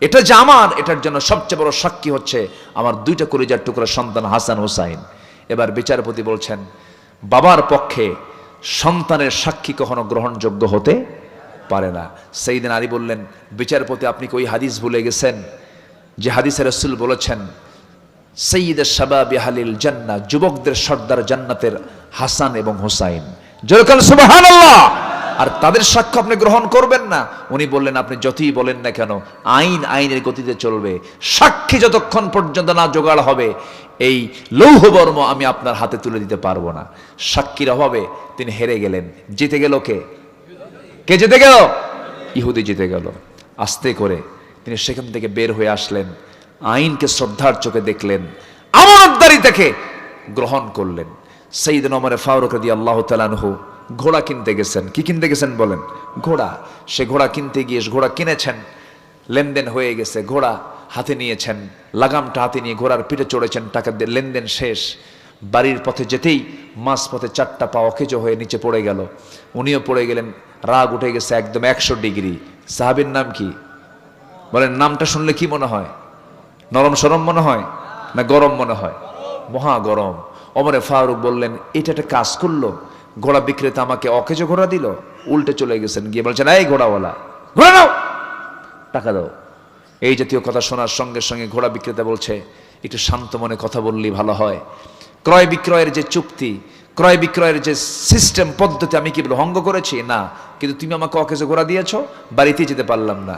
এটা যে আমার, এটার জন্য সবচেয়ে বড় সাক্ষী হচ্ছে আমার দুইটা কলিজার টুকরা সন্তান হাসান হুসাইন। এবার বিচারপতি বলছেন, বাবার পক্ষে সন্তানের সাক্ষী কখনো গ্রহণযোগ্য হতে পারে না। সাইয়েদনা আলী বললেন, বিচারপতি, আপনি কি ওই হাদিস ভুলে গেছেন যে হাদিসে রাসূল বলেছেন, সাইয়্যিদুশ শাবাবি আহলিল জান্নাহ, যুবকদের সর্দার জান্নাতের হাসান এবং হুসাইন। জোরে বলেন সুবহানাল্লাহ। আর তাদের সাক্ষ্য আপনি গ্রহণ করবেন না? উনি বললেন, আপনি যতই বলেন না কেন, আইন আইনের গতিতে চলবে। সাক্ষী যতক্ষণ পর্যন্ত না জোগাড় হবে, এই লৌহ বর্ম আমি আপনার হাতে তুলে দিতে পারবো না। সাক্ষীর অভাবে তিনি হেরে গেলেন। জিতে গেল কে? কে জিতে গেল? ইহুদি জিতে গেল। আস্তে করে তিনি সেখান থেকে বের হয়ে আসলেন, আইনকে শ্রদ্ধার চোখে দেখলেন, আমানতদারিতাকে গ্রহণ করলেন। সাইয়েদনা ওমর ফারুক রাদিয়াল্লাহু তাআলা আনহু ঘোড়া কিনতে গেছেন। কি কিনতে গেছেন বলেন? ঘোড়া। সে ঘোড়া কিনতে গিয়ে ঘোড়া কিনেছেন, লেনদেন হয়ে গেছে, ঘোড়া হাতে নিয়েছেন, লাগামটা হাতে নিয়ে ঘোড়ার পিঠে চড়েছেন, টাকা দিয়ে লেনদেন শেষ। বাড়ির পথে যেতেই মাঝ পথে 4টা পা অকেজো হয়ে নিচে পড়ে গেল, উনিও পড়ে গেলেন। রাগ উঠে গেছে একদম 100 ডিগ্রি। সাহাবীর নাম কি বলেন? নামটা শুনলে কি মনে হয়? নরম সরম মনে হয় না গরম মনে হয়? মহা গরম। ওমরে ফারুক বললেন, এটা একটা কাজ করলো, ঘোড়া বিক্রেতা আমাকে অকেজো ঘোড়া দিল। উল্টে চলে গেছেন, গিয়ে বলছেন, এই ঘোড়াওয়ালা, ঘোড়া নাও, টাকা দাও। এই জাতীয় কথা শোনার সঙ্গে সঙ্গে ঘোড়া বিক্রেতা বলছে, একটু শান্ত মনে কথা বললেই ভালো হয়। ক্রয় বিক্রয়ের যে চুক্তি, ক্রয় বিক্রয়ের যে সিস্টেম পদ্ধতি, আমি কি ভঙ্গ করেছি? না, কিন্তু তুমি আমাকে অকেজো ঘোড়া দিয়েছ, বাড়িতে যেতে পারলাম না।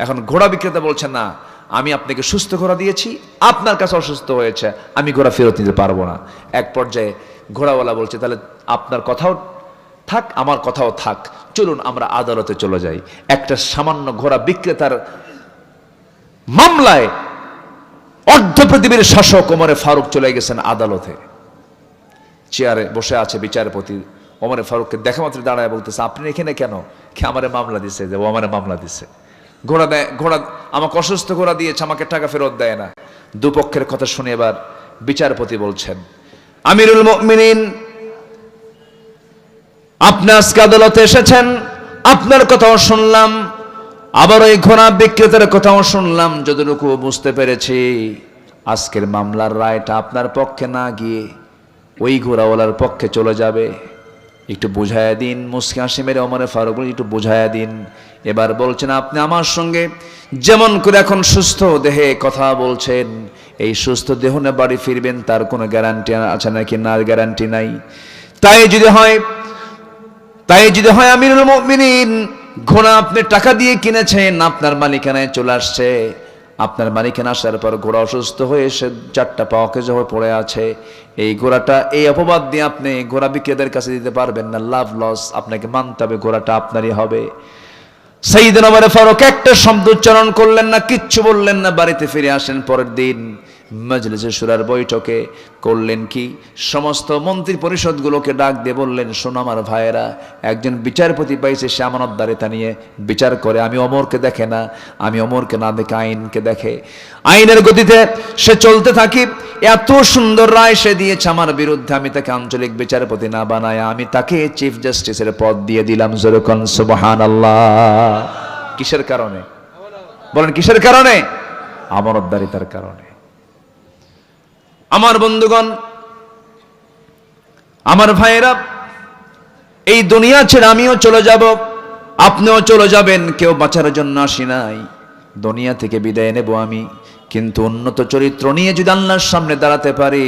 এখন ঘোড়া বিক্রেতা বলছে, না, আমি আপনাকে সুস্থ ঘোড়া দিয়েছি, আপনার কাছে অসুস্থ হয়েছে, আমি ঘোড়া ফেরত নিতে পারবো না। এক পর্যায়ে ঘোড়াওয়ালা বলছে, তাহলে আপনার কথাও থাক, আমার কথাও থাক, চলুন আমরা আদালতে চলে যাই। একটা সামান্য ঘোড়া বিক্রেতার মামলায় অর্ধ পৃথিবীর শাসক ওমরে ফারুক চলে গেছেন আদালতে। চেয়ারে বসে আছে বিচারপতি। ওমরে ফারুককে দেখা মাত্র দাঁড়ায় বলতেছে, আপনি এখানে কেন? আমারে মামলা দিছে, যে ও আমারে মামলা দিছে, ঘোড়া দেয়, ঘোড়া আমাকে অসুস্থ ঘোড়া দিয়েছে, আমাকে টাকা ফেরত দেয় না। দুপক্ষের কথা শুনে এবার বিচারপতি বলছেন, আমিরুল মুমিনিন, আপনি আজকে আদালতে এসেছেন, আপনার কথাও শুনলাম, আবার ওই ঘোড়া বিক্রেতার কথাও শুনলাম, যতটুকু বুঝতে পেরেছি আজকের মামলার রায়টা আপনার পক্ষে না গিয়ে ওই ঘোড়াওয়ালার পক্ষে চলে যাবে। একটু বুঝাইয়া দিন। মুসকি হাসি মেরে ওমরে ফারুক বলে, একটু বুঝাইয়া দিন। এবার বলছেন, আপনি আমার সঙ্গে যেমন করে এখন সুস্থ দেহে কথা বলছেন, এই সুস্থ দেহ নিয়ে বাড়ি ফিরবেন তার কোনো গ্যারান্টি আছে নাকি? না, গ্যারান্টি নাই। তাই যদি হয় আমিরুল মুমিনিন, ঘোড়া আপনি টাকা দিয়ে কিনেছেন, আপনার মালিকানায় চলে আসছে। আপনার মালিকানা আসার পর ঘোড়া অসুস্থ হয়ে এসে 4টা পা অকেজ হয়ে পড়ে আছে। এই ঘোড়াটা এই অপবাদ দিয়ে আপনি ঘোড়া বিক্রেতার কাছে দিতে পারবেন না। লাভ লস, আপনাকে মানতে হবে, ঘোড়াটা আপনারই হবে। সাইয়েদনা ওমর ফারুক একটা শব্দ উচ্চারণ করলেন না, কিচ্ছু বললেন না। বাড়িতে ফিরে আসেন পরের দিন, মজলিসে শুরার বৈঠকে করলেন কি, সমস্ত মন্ত্রী পরিষদগুলোকে ডাক দিয়ে বললেন, শোনো আমার ভাইয়েরা, একজন বিচারপতি পাইছে, সে আমানতদারিতা নিয়ে বিচার করে। আমি ওমরকে দেখে না, আমি ওমরকে না দেখে আইনকে দেখে। আইনের গতিতে সে চলতে থাকি। এত সুন্দর রায় সে দিয়েছে আমার বিরুদ্ধে, আমি তাকে আঞ্চলিক বিচারপতি না বানায় আমি তাকে চিফ জাস্টিসের পদ দিয়ে দিলাম। যেরকম সুবহানাল্লাহ। কিসের কারণে বলেন? কিসের কারণে? আমানতদারিতার কারণে। আমার বন্ধুগণ, আমার ভাইয়েরা, এই দুনিয়া ছেড়ে আমিও চলে যাব, আপনিও চলে যাবেন। কেউ বাঁচার জন্য আসি নাই, দুনিয়া থেকে বিদায় নেব আমি। কিন্তু উন্নত চরিত্র নিয়ে যদি আল্লাহর সামনে দাঁড়াতে পারি,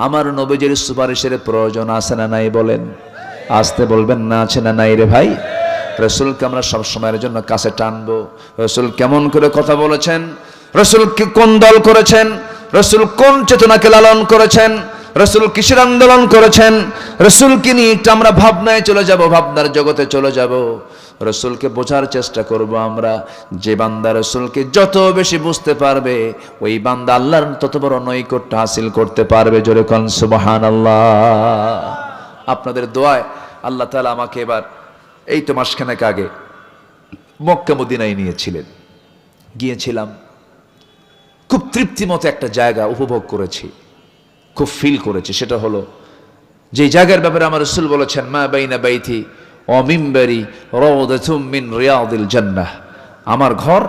আমার নবীজির সুপারিশের প্রয়োজন আছে না নাই? বলেন, আসতে বলবেন না, আছে না নাই? রে ভাই, রসুলকে আমরা সব সময়ের জন্য কাছে টানবো। রসুল কেমন করে কথা বলেছেন, রসুল কোন দল করেছেন, রসুল কোন চেতনাকে লালন করেছেন, রসুল কিসের আন্দোলন করেছেন, রসুলকে নিয়ে একটু আমরা ভাবনায় চলে যাব, ভাবনার জগতে চলে যাব। রসুলকে বোঝার চেষ্টা করব আমরা। যে বান্দা রসুলকে যত বেশি বুঝতে পারবে, ওই বান্দা আল্লাহর তত বড় নৈকট্য হাসিল করতে পারবে। জোরে কোন সুবহানাল্লাহ। আপনাদের দোয়ায় আল্লাহ তাআলা আমাকে এবার এই তো মাসখানেক আগে মক্কা মদিনায় নিয়েছিলেন। গিয়েছিলাম, খুব তৃপ্তিমতো একটা জায়গা উপভোগ করেছি, খুব ফিল করেছি। সেটা হলো যে জায়গার ব্যাপারে আমার রাসূল বলেছেন, মা বাইনা বাইতি ওয়া মিম্বারি রাউদাতুম মিন রিয়াদিল জান্নাহ। আমার ঘর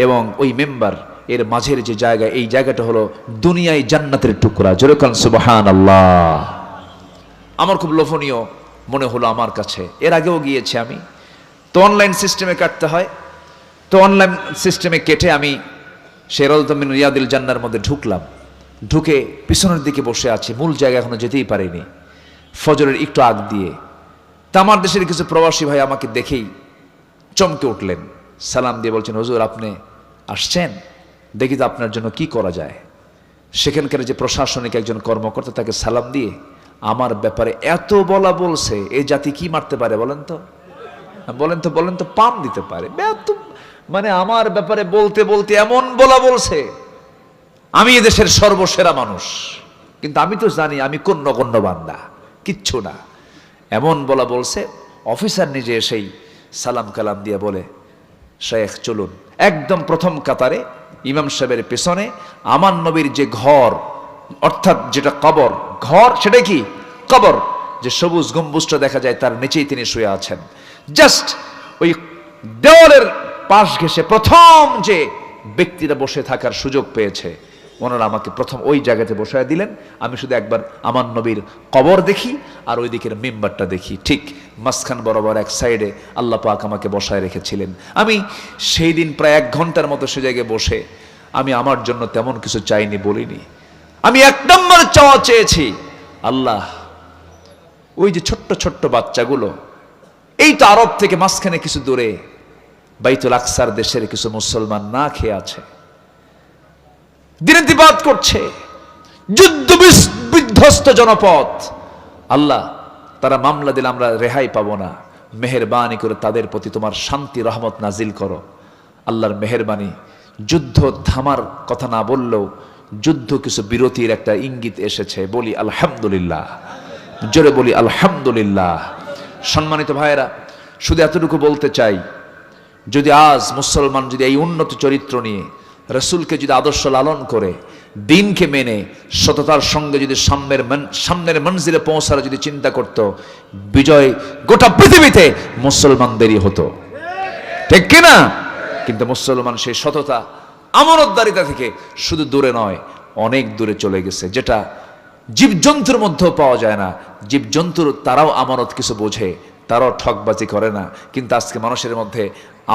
এবং ওই মেম্বার এর মাঝের যে জায়গা, এই জায়গাটা হলো দুনিয়ায় জান্নাতের টুকরা। জোরে বলেন সুবহানাল্লাহ। আমার খুব লোভনীয় মনে হলো আমার কাছে। এর আগেও গিয়েছি আমি, তো অনলাইন সিস্টেমে কাটতে হয়, তো অনলাইন সিস্টেমে কেটে আমি সেই রাউদাতুম মিন রিয়াদিল জান্নাহর মধ্যে ঢুকলাম। ঢুকে পিছনের দিকে বসে আছি, মূল জায়গা এখনো যেতেই পারিনি, ফজরের একটু আগ দিয়ে। তা আমার দেশের কিছু প্রবাসী ভাই আমাকে দেখেই চমকে উঠলেন, সালাম দিয়ে বলছেন, হুজুর আপনি আসছেন, দেখি তো আপনার জন্য কি করা যায়। সেখানকার যে প্রশাসনিক একজন কর্মকর্তা, তাকে সালাম দিয়ে আমার ব্যাপারে এত বলা বলছে, এই জাতি কি মারতে পারে বলেন তো? বলেন তো পাম দিতে পারে। মানে আমার ব্যাপারে বলতে বলতে এমন বলা বলছে, আমি এদেশের সর্বসেরা মানুষ, কিন্তু আমি তো জানি আমি কোন নগণ্য বান্দা, কিচ্ছু না। এমন বলা বলছে, অফিসার নিজে এসেই সালাম কালাম দিয়ে বলে, শেখ চলুন। একদম প্রথম কাতারে ইমাম সাহেবের পেছনে আমার নবীর যে ঘর, অর্থাৎ যেটা কবর, ঘর সেটা কি কবর, যে সবুজ গম্বুজটা দেখা যায় তার নিচেই তিনি শুয়ে আছেন। জাস্ট ওই দেওয়ালের পাশ ঘেঁষে প্রথম যে ব্যক্তিরা বসে থাকার সুযোগ পেয়েছে, ওনারা আমাকে প্রথম ওই জায়গাতে বসায় দিলেন। আমি শুধু একবার আমার নবীর কবর দেখি আর ওই দিকের মেম্বারটা দেখি, ঠিক মাঝখান বরাবর এক সাইডে আল্লাহ পাক আমাকে বসায় রেখেছিলেন। আমি সেই দিন প্রায় 1 ঘন্টার মতো সে জায়গায় বসে আমি আমার জন্য তেমন কিছু চাইনি, বলিনি। আমি 1 নম্বর চাওয়া চেয়েছি, আল্লাহ ওই যে ছোট্ট ছোট্ট বাচ্চাগুলো, এই তো আরব থেকে মাঝখানে কিছু দূরে বাইতুল আকসার দেশের কিছু মুসলমান না খেয়ে আছে, দিনাতিবাদ করছে, যুদ্ধ বিধ্বস্ত জনপদ। আল্লাহ তারা মামলা দিলে আমরা রেহাই পাবো না, মেহেরবানি করে তাদের প্রতি তোমার শান্তি রহমত নাজিল করো। আল্লাহর মেহেরবানি, যুদ্ধ থামার কথা না বললেও যুদ্ধ কিছু বিরতির একটা ইঙ্গিত এসেছে। বলি আলহামদুলিল্লাহ, জোরে বলি আলহামদুলিল্লাহ। সম্মানিত ভাইয়েরা, শুধু এতটুকু বলতে চাই, যদি আজ মুসলমান যদি এই উন্নত চরিত্র নিয়ে রসুলকে যদি আদর্শ লালন করে, দিনকে মেনে সততার সঙ্গে যদি সামনের মঞ্জিলে পৌঁছার যদি চিন্তা করত, বিজয় গোটা পৃথিবীতে মুসলমানদেরই হতো, ঠিক কিনা? কিন্তু মুসলমান সেই সততা আমানতদারিতা থেকে শুধু দূরে নয়, অনেক দূরে চলে গেছে, যেটা জীবজন্তুর মধ্যেও পাওয়া যায় না। জীবজন্তুর তারাও আমানত কিছু বোঝে, তারাও ঠকবাজি করে না। কিন্তু আজকে মানুষের মধ্যে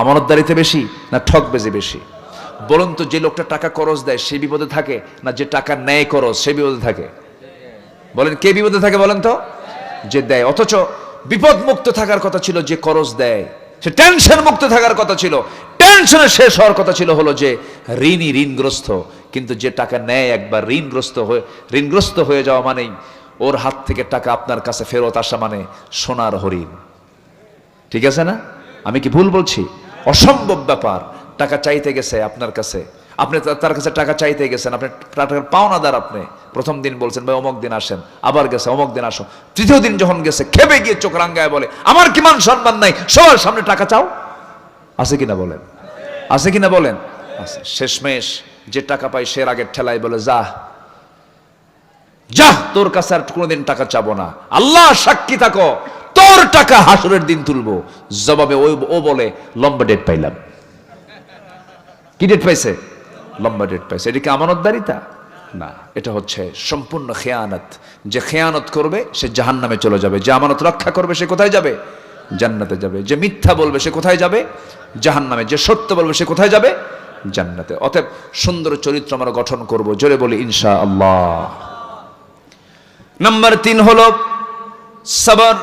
আমানতদারিতে বেশি না ঠকবাজি বেশি? বলুন তো, যে লোকটা টাকা করজ দেয় সে বিপদে থাকে, না যে টাকা নেয় করজ সে বিপদে থাকে? বলেন কে বিপদে থাকে বলেন তো? যে দেয়। অথচ বিপদ মুক্ত থাকার কথা ছিল যে করজ দেয়, সে টেনশন মুক্ত থাকার কথা ছিল, টেনশনে শেষ হওয়ার কথা ছিল হলো যে ঋণগ্রস্ত। কিন্তু যে টাকা নেয় একবার ঋণগ্রস্ত হয়ে যাওয়া মানেই ওর হাত থেকে টাকা আপনার কাছে ফেরত আসা মানে সোনার হরিণ। ঠিক আছে না? আমি কি ভুল বলছি? অসম্ভব ব্যাপার। টাকা চাইতে গেছে আপনার কাছে, আপনি তার কাছে টাকা চাইতে গেছেন, আপনি টাকার পাওনাদার। আপনি প্রথম দিন বলছেন ভাই অমুক দিন আসেন, আবার গেছে অমুক দিন আসো, তৃতীয় দিন যখন গেছে খেপে গিয়ে চোখ রাঙ্গায় বলে আমার কি মান সম্মান নাই, সবার সামনে টাকা চাও। আছে কিনা বলেন? আছে কিনা বলেন? আছে। শেষমেশ যে টাকা পায় সে আগের ঠেলায় বলে যা যা, তোর কাছে আর কোনোদিন টাকা চাবো না, আল্লাহ সাক্ষী থাকো, তোর টাকা হাসরের দিন তুলবো। জবাবে ও বলে লম্বা ডেট পাইলাম। কি ডেট পাইছে? লম্বা ডেট পাইছে। এটা কি আমানতদারিতা? না, এটা হচ্ছে সম্পূর্ণ খেয়ানত। যে খেয়ানত করবে সে জাহান্নামে চলে যাবে, যে আমানত রক্ষা করবে সে কোথায় যাবে? জান্নাতে যাবে। যে মিথ্যা বলবে সে কোথায় যাবে? জাহান্নামে। যে সত্য বলবে সে কোথায় যাবে? জান্নাতে। অতএব সুন্দর চরিত্র আমরা গঠন করব, জোরে বলি ইনশাআল্লাহ। নাম্বার 3 হলো সবর,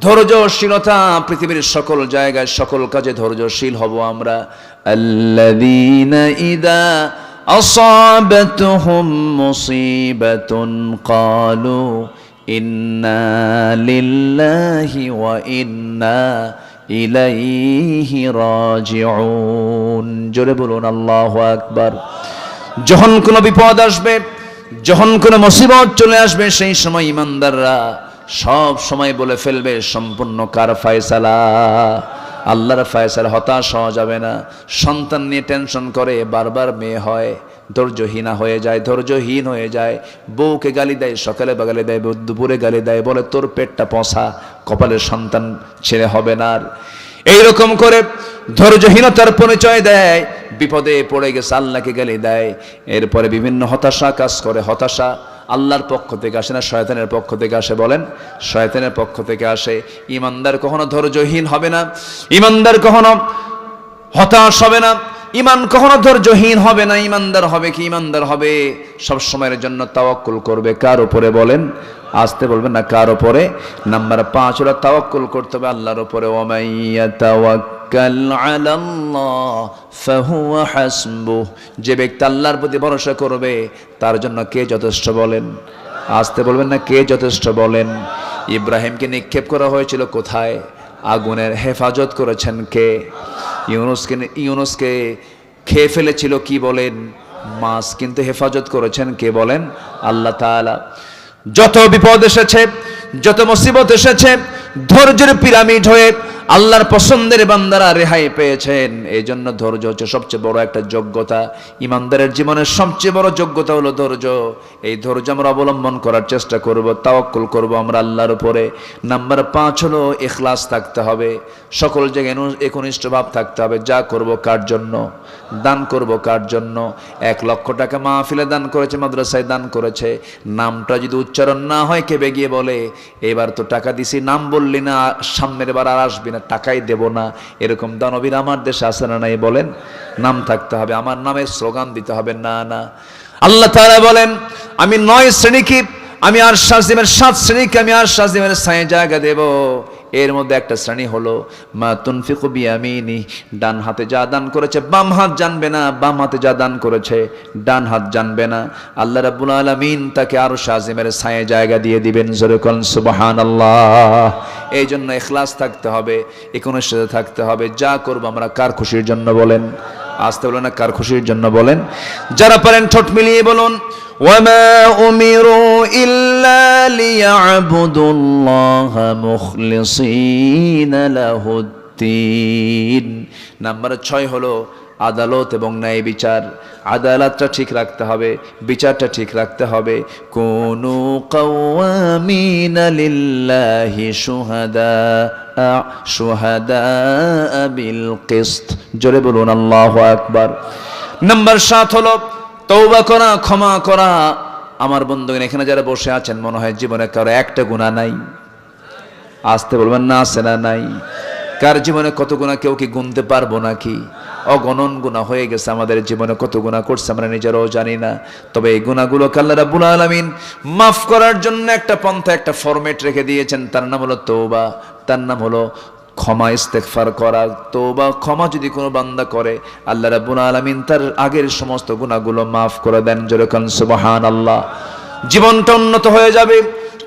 ধৈর্যশীলতা। পৃথিবীর সকল জায়গায় সকল কাজে ধৈর্যশীল হব আমরা। আল্লাযীনা ইযা আসাবাতহুম মুসিবাতুন ক্বালু ইন্না লিল্লাহি ওয়া ইন্না ইলাইহি রাজিউন। জোরে বলুন আল্লাহু আকবার। যখন কোনো বিপদ আসবে, যখন কোনো মুসিবত চলে আসবে, সেই সময় ইমানদাররা সব সময় বলে ফেলবে সম্পূর্ণ কার ফয়সালা? আল্লাহর ফয়সালা। হতাশ হওয়া যাবে না। সন্তান নিয়ে টেনশন করে, বারবার মেয়ে হয়, ধৈর্যহীন হয়ে যায়। বউকে গালি দেয়, সকালে বা গালি দেয়, দুপুরে গালি দেয়, বলে তোর পেটটা পচা, কপালের সন্তান ছেলে হবে না। আর এইরকম করে ধৈর্যহীনতার পরিচয় দেয়, বিপদে পড়ে গেছে আল্লাহকে গালি দেয়। এরপরে বিভিন্ন হতাশা কাজ করে। হতাশা আল্লাহর পক্ষ থেকে আসে না শয়তানের পক্ষ থেকে আসে? বলেন, শয়তানের পক্ষ থেকে আসে। ইমানদার কখনো ধৈর্যহীন হবে না, ইমানদার কখনো হতাশ হবে না, ইমান কখনো ধৈর্যহীন হবে না। ইমানদার হবে কি? ইমানদার হবে সব সময়ের জন্য তাওয়াক্কুল করবে। কার উপরে বলেন? আসতে বলবেন না, কার উপরে? নাম্বার 5 হলো তাওয়াক্কুল করতে হবে আল্লাহর উপরে। ওয়া মাইয়াতাওয়াক্কাল আলাল্লাহ ফাহুয়া হাসবুহ। যে ব্যক্তি আল্লাহর প্রতি ভরসা করবে তার জন্য কে যথেষ্ট বলেন? আসতে বলবেন না, কে যথেষ্ট বলেন? ইব্রাহিমকে নিক্ষেপ করা হয়েছিল কোথায়? আগুনের। হেফাজত করেছেন কে? ইউনুসকে খেয়ে ফেলেছিল কি বলেন? মাছ। কিন্তু হেফাজত করেছেন কে বলেন? আল্লাহ তাআলা। যত বিপদ এসেছে, যত মুসিবত এসেছে, ধৈর্যের পিরামিড হয়ে আল্লাহর পছন্দের বান্দারা রেহাই পেয়েছেন। এই জন্য ধৈর্য হচ্ছে সবচেয়ে বড় একটা যোগ্যতা। ইমানদারের জীবনের সবচেয়ে বড় যোগ্যতা হলো ধৈর্য। এই ধৈর্য আমরা অবলম্বন করার চেষ্টা করব, তাওয়াক্কুল করব আমরা আল্লাহর উপরে। নাম্বার 5 হলো ইখলাস থাকতে হবে। সকল জায়গায় একনিষ্ঠ ভাব থাকতে হবে। যা করব কার জন্য? দান করব কার জন্য? 1 লক্ষ টাকা মাহফিলে দান করেছে, মাদ্রাসায় দান করেছে, নামটা যদি উচ্চারণ না হয় কেবে গিয়ে বলে এবার তো টাকা দিছি, নাম বললি না, সামনের বার আর আসবি না, টাকাই দেব না। এরকম দানবীর আমার দেশে আছে না নাই? বলেন। নাম থাকতে হবে, আমার নামে স্লোগান দিতে হবে না। না, আল্লাহ তাআলা বলেন আমি 9 শ্রেণীকে, আমি আর শাসিমের 7 শ্রেণীকে আমি আর শাসিমের ছায়ে জায়গা দেব। এর মধ্যে একটা শ্রেণী হলো মা তুনফিকু বিয়ামিনি, ডান হাতে যা দান করেছে বাম হাত জানবে না, বাম হাতে যা দান করেছে ডান হাত জানবে না। আল্লাহ রাব্বুল আলামিন তাকে আরো শাসিমের ছায়ে জায়গা দিয়ে দিবেন। জোরে কোন সুবহানাল্লাহ। এই জন্য ইখলাস থাকতে হবে, একনিষ্ঠতা থাকতে হবে। যা করব আমরা কার খুশির জন্য বলেন? আসতে বলেন না, কার খুশির জন্য বলেন? যারা পারেন ঠোঁট মিলিয়ে বলুন وَمَا أُمِرُوا إِلَّا لِيَعْبُدُوا اللَّهَ مُخْلِصِينَ لَهُ الدِّينَ। নাম্বার 6 হলো আদালত এবং ন্যায় বিচার, আদালতটা ঠিক রাখতে হবে, বিচারটা ঠিক রাখতে হবে। কুনু কাওয়ামিনা লিল্লাহি শুহাদা বিল কিসত। জোরে বলুন আল্লাহু আকবার। নাম্বার 7 হলো তওবা করা, ক্ষমা করা। আমার বন্ধুগণ, এখানে যারা বসে আছেন মনে হয় জীবনে কারো একটা গুনাহ নাই। আসতে বলবেন না, আছে না নাই? কার জীবনে কত গুনাহ কেউ কি গুনতে পারবো নাকি? অগণন গুনাহ হয়ে গেছে আমাদের জীবনে, কত গুনাহ করছে আমরা নিজেরাও জানি না। তবে এই গুনাহগুলোকে আল্লাহ রাব্বুল আলামিন মাফ করার জন্য একটা পন্থা, একটা ফরম্যাট রেখে দিয়েছেন। তার নাম হলো তওবা, তার নাম হলো ক্ষমা, ইস্তেগফার করা। তওবা ক্ষমা যদি কোনো বান্দা করে, আল্লাহ রাব্বুল আলামিন তার আগের সমস্ত গুনাহগুলো মাফ করে দেন। জোরে বলুন সুবহানাল্লাহ। জীবনটা উন্নত হয়ে যাবে,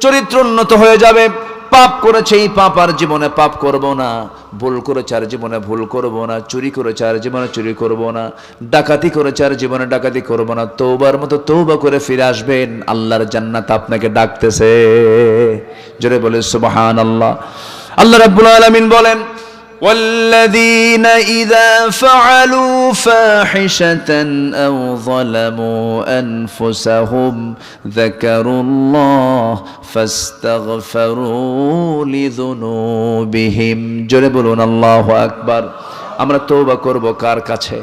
চরিত্র উন্নত হয়ে যাবে। পাপ করেছে এই পাপ আর জীবনে পাপ করব না, ভুল করেছে আর জীবনে ভুল করব না, চুরি করেছে আর জীবনে চুরি করব না, ডাকাতি করেছে আর জীবনে ডাকাতি করব না। তওবার মতো তওবা করে ফিরে আসবেন, আল্লাহর জান্নাত আপনাকে ডাকতেছে। জোরে বলে সুবহানাল্লাহ। আল্লাহ রাব্বুল আলামিন বলেন, والذين إذا فعلوا فاحشة أو ظلموا أنفسهم ذكروا الله فاستغفروا لذنوبهم। জোরে বলুন আল্লাহু আকবার। আমরা তওবা করব কার কাছে?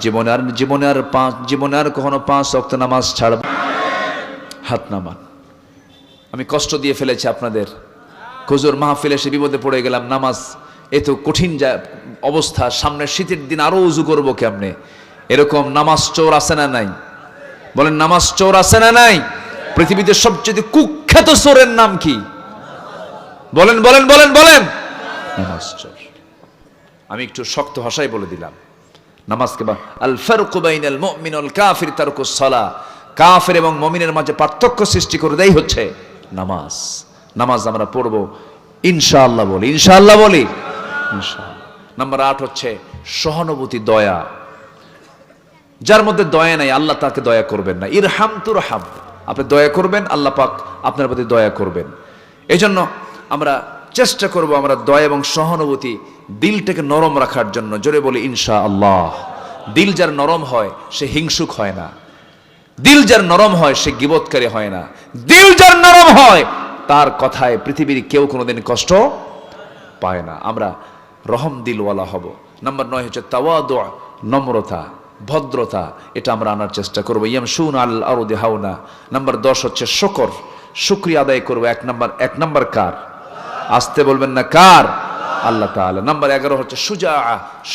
জীবনে আর কখনো 5 ওয়াক্ত নামাজ ছাড়ব? হাত নামান। আমি কষ্ট দিয়ে ফেলেছি আপনাদের, হুজুর মাহফিলে এসে বিপদে পড়ে গেলাম, নামাজ এত কঠিন অবস্থা, সামনে শীতের দিন আরো উজু করবো কেমনে? এরকম নামাজ চোর আছে না নাই? বলেন, নামাজ চোর আছে না নাই? পৃথিবীতে সবচেয়ে কুখ্যাত চোরের নাম কি? বলেন বলেন বলেন বলেন। নামাজ চোর। আমি একটু শক্ত ভাষায় বলে দিলাম, নামাজকে আল ফারকু বাইনাল মুমিন ওয়াল কাফির তারকুস সালাহ। কাফের এবং মুমিনের মাঝে পার্থক্য সৃষ্টি করে দেই হচ্ছে নামাজ। নামাজ আমরা পড়বো ইনশাআল্লাহ, বলি ইনশাআল্লাহ, বলি ইনশাআল্লাহ। নাম্বার 8 হচ্ছে সহানুভূতি, দয়া। যার মধ্যে দয়া নাই আল্লাহ তাকে দয়া করবেন না। ইরহাম তুরহাম, আপনি দয়া করবেন, আল্লাহ পাক আপনার প্রতি দয়া করবেন। এই জন্য আমরা চেষ্টা করব আমরা দয়া এবং সহানুভূতি, দিলটাকে নরম রাখার জন্য। জোরে বলি ইনশাআল্লাহ। দিল যার নরম হয় সে হিংসুক হয় না, দিল যার নরম হয় সে গীবতকারী হয় না, দিল যার নরম হয় তার কথায় পৃথিবীর কেউ কোনোদিন কষ্ট পায় না। আমরা রহম দিলওয়ালা হব। নাম্বার 9 হচ্ছে তাওয়াদু, নম্রতা, ভদ্রতা। এটা আমরা আনার চেষ্টা করবো। ইয়ামশুনা আল আরদি হাওনা। নাম্বার 10 হচ্ছে শুকর, শুকরিয়া আদায় করবো। এক নাম্বার কার? আসতে বলবেন না, কার? আল্লাহ তাআলা। নাম্বার 11 হচ্ছে সুজা,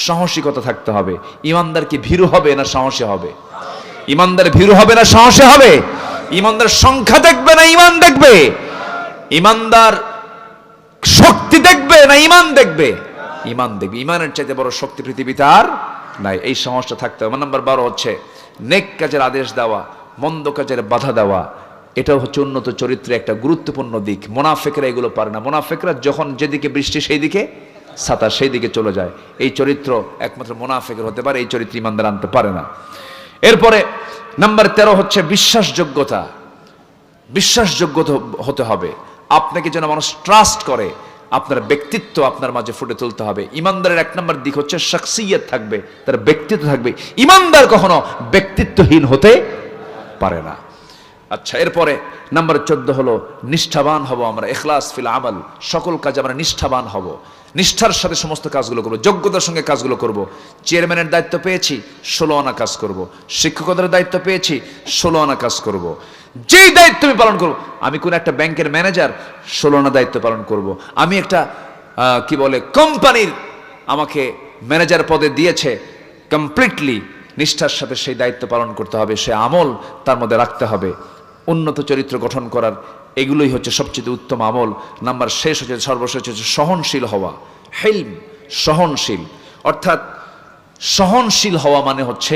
সাহসিকতা থাকতে হবে। ইমানদার কি ভীরু হবে না সাহসী হবে? ইমানদার ভীরু হবে না সাহসী হবে? ইমানদার সংখ্যা দেখবে না ইমান দেখবে? ইমানদার শক্তি দেখবে না ইমান দেখবে? ইমান দেখবে। ইমানের চাইতে বড় শক্তি পৃথিবীতে আর নাই। এই সাহসটা থাকতে হবে। নাম্বার 12 হচ্ছে নেক কাজের আদেশ দেওয়া, মন্দ কাজের বাধা দেওয়া। এটাও হচ্ছে উন্নত চরিত্রের একটা গুরুত্বপূর্ণ দিক। মুনাফিকরা এগুলো পারে না। মুনাফিকরা যখন যেদিকে বৃষ্টি সেই দিকে ছাতা, সেই দিকে চলে যায়। এই চরিত্র একমাত্র মুনাফিকের হতে পারে, এই চরিত্র ইমানদার আনতে পারে না। এরপরে নাম্বার 13 হচ্ছে বিশ্বাসযোগ্যতা। বিশ্বাসযোগ্য হতে হবে। আপনাকে যেন মানুষ ট্রাস্ট করে, আপনার ব্যক্তিত্ব আপনার মাঝে ফুটে তুলতে হবে। ইমানদারের 1 নম্বর দিক হচ্ছে শাখসিয়ত থাকবে, তার ব্যক্তিত্ব থাকবে। ইমানদার কখনো ব্যক্তিত্বহীন হতে পারে না। আচ্ছা, এরপরে নাম্বার 14 হলো নিষ্ঠাবান হব আমরা। ইখলাস ফিল আমাল, সকল কাজে আমরা নিষ্ঠাবান হব। নিষ্ঠার সাথে সমস্ত কাজগুলো করব, যোগ্যতার সঙ্গে কাজগুলো করব। চেয়ারম্যানের দায়িত্ব পেয়েছি, 16 আনা কাজ করব। শিক্ষকতার দায়িত্ব পেয়েছি, 16 আনা কাজ করব। যেই দায়িত্ব আমি পালন করব, আমি কোন একটা ব্যাংকের ম্যানেজার, 16 আনা দায়িত্ব পালন করব। আমি একটা কি বলে কোম্পানির আমাকে ম্যানেজার পদে দিয়েছে, কমপ্লিটলি নিষ্ঠার সাথে সেই দায়িত্ব পালন করতে হবে, সে আমল তার মধ্যে রাখতে হবে। উন্নত চরিত্র গঠন করার এগুলোই হচ্ছে সবচেয়ে উত্তম আমল। নাম্বার শেষ হচ্ছে, সর্বশেষ হচ্ছে সহনশীল হওয়া। হিলম, সহনশীল। অর্থাৎ সহনশীল হওয়া মানে হচ্ছে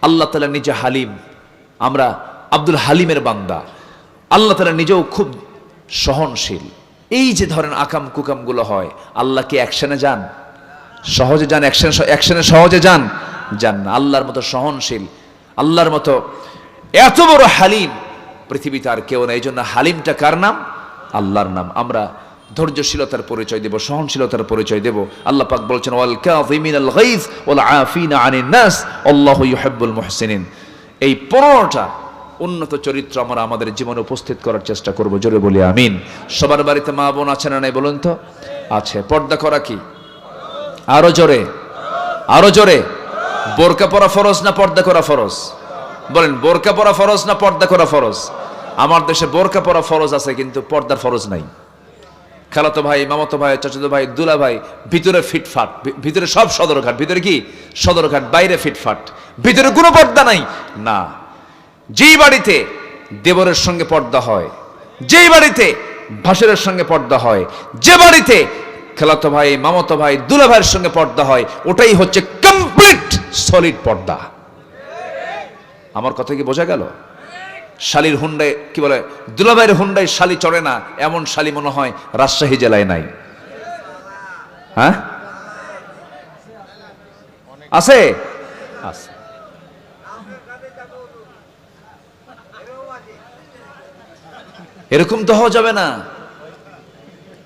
আল্লাহ তাআলা নিজে হালিম, আমরা আব্দুল হালিমের বান্দা। আল্লাহ তাআলা নিজেও খুব সহনশীল। এই যে ধরেন আকাম কুকামগুলো হয়, আল্লাহ কি অ্যাকশনে যান? সহজে যান? অ্যাকশনে সহজে যান না। আল্লাহর মতো সহনশীল, আল্লাহর মতো এত বড় হালিম পৃথিবীতে আর কেউ না। এই জন্য হালিমটা কার নাম? আল্লাহর নাম। আমরা ধৈর্যশীলতার পরিচয় দেব, সহনশীলতার পরিচয় দেব। আল্লাহ পাক বলছেন ওয়াল কাযিমিনাল গাইজ ওয়াল আফিনা আনিন নাস আল্লাহু ইউহিব্বুল মুহসিনিন। এই 15টা উন্নত চরিত্র আমরা আমাদের জীবনে উপস্থিত করার চেষ্টা করব। জোরে বলি আমিন। সবার বাড়িতে মা বোন আছে না নাই বলুন তো? আছে। পর্দা করা কি? আরো জোরে, আরো জোরে। বোরকা পরা ফরজ না পর্দা করা ফরজ? বলেন, বোরকা পরা ফরজ না পর্দা করা ফরজ? আমার দেশে বোরকা পরা ফরজ আছে, কিন্তু পর্দার ফরজ নাই। খালাতো ভাই, মামাতো ভাই, চাচাতো ভাই, দুলা ভাই ভিতরে ফিটফাট, ভিতরে সব সদরঘাট। ভিতরে কি? সদরঘাট। বাইরে ফিটফাট, ভিতরে কোনো পর্দা নাই। না, যেই বাড়িতে দেবরের সঙ্গে পর্দা হয়, যেই বাড়িতে ভাসুরের সঙ্গে পর্দা হয়, যে বাড়িতে খালাতো ভাই, মামাতো ভাই, দুলা ভাইয়ের সঙ্গে পর্দা হয়, ওটাই হচ্ছে কমপ্লিট সলিড পর্দা। আমার কথা কি বোঝা গেল? শালির হুন্ডায় কি বলে, দুলাভাইয়ের হুন্ডায় শালি চড়ে না, এমন শালি মনে হয় রাজশাহী জেলায় নাই। হ্যাঁ, আছে? আছে। এরকম তো হওয়া যাবে না।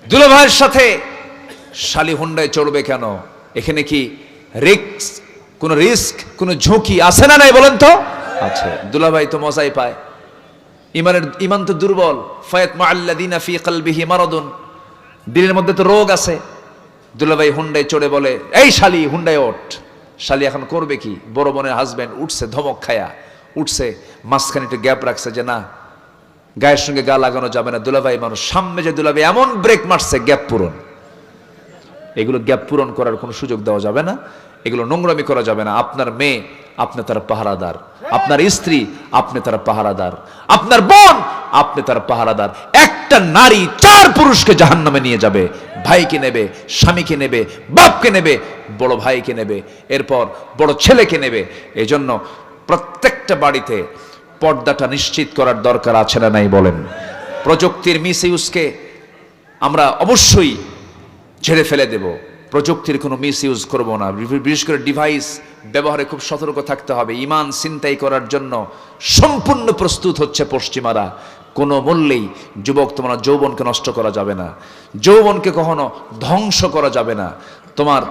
দুলাভাইয়ের সাথে শালি হুন্ডায় চড়বে কেন? এখানে কি রিস্ক, কোন ঝুঁকি আছে না নাই বলেন তো? আছে। দুলাভাই তো মজাই পায়। ইমান তো দুর্বল। ফায়াতমা আল্লাযিনা ফি কলবিহি মারাদুন, দিলের মধ্যে তো রোগ আছে। দুলাভাই হুন্ডায় চড়ে বলে, এই শালি হুন্ডায় ওঠ। শালি এখন করবে কি? বড় বোনের হাজবেন্ড উঠছে, ধমক খায়া উঠছে, মাঝখানে একটু গ্যাপ রাখছে যে না, গায়ের সঙ্গে গা লাগানো যাবে না। দুলাভাই মানুষ, সামনে যে দুলাভাই এমন ব্রেক মারছে, গ্যাপ পূরণ। এগুলো গ্যাপ পূরণ করার কোনো সুযোগ দেওয়া যাবে না, এগুলো নোংরামি করা যাবে না। আপনার মেয়ে, আপনি তার পাহারাদার। আপনার স্ত্রী, আপনি তার পাহারাদার। আপনার বোন, আপনি তার পাহারাদার। একটা নারী 4 পুরুষকে জাহান্নামে নিয়ে যাবে। ভাইকে নেবে, স্বামীকে নেবে, বাপকে নেবে, বড় ভাইকে নেবে, এরপর বড় ছেলেকে নেবে। এজন্য প্রত্যেকটা বাড়িতে পর্দাটা নিশ্চিত করার দরকার আছে না নাই বলেন? প্রযুক্তির মিস ইউজকে আমরা অবশ্যই ছেড়ে ফেলে দেব। প্রযুক্তির কোনো মিস ইউজ করবো না। বিশেষ করে ডিভাইস ব্যবহারে খুব সতর্ক থাকতে হবে। ঈমান ছিনতাই করার জন্য সম্পূর্ণ প্রস্তুত হচ্ছে পশ্চিমারা। কোনো মূল্যেই যুবক, তোমরা যৌবনকে নষ্ট করা যাবে না, যৌবনকে কখনো ধ্বংস করা যাবে না। তোমার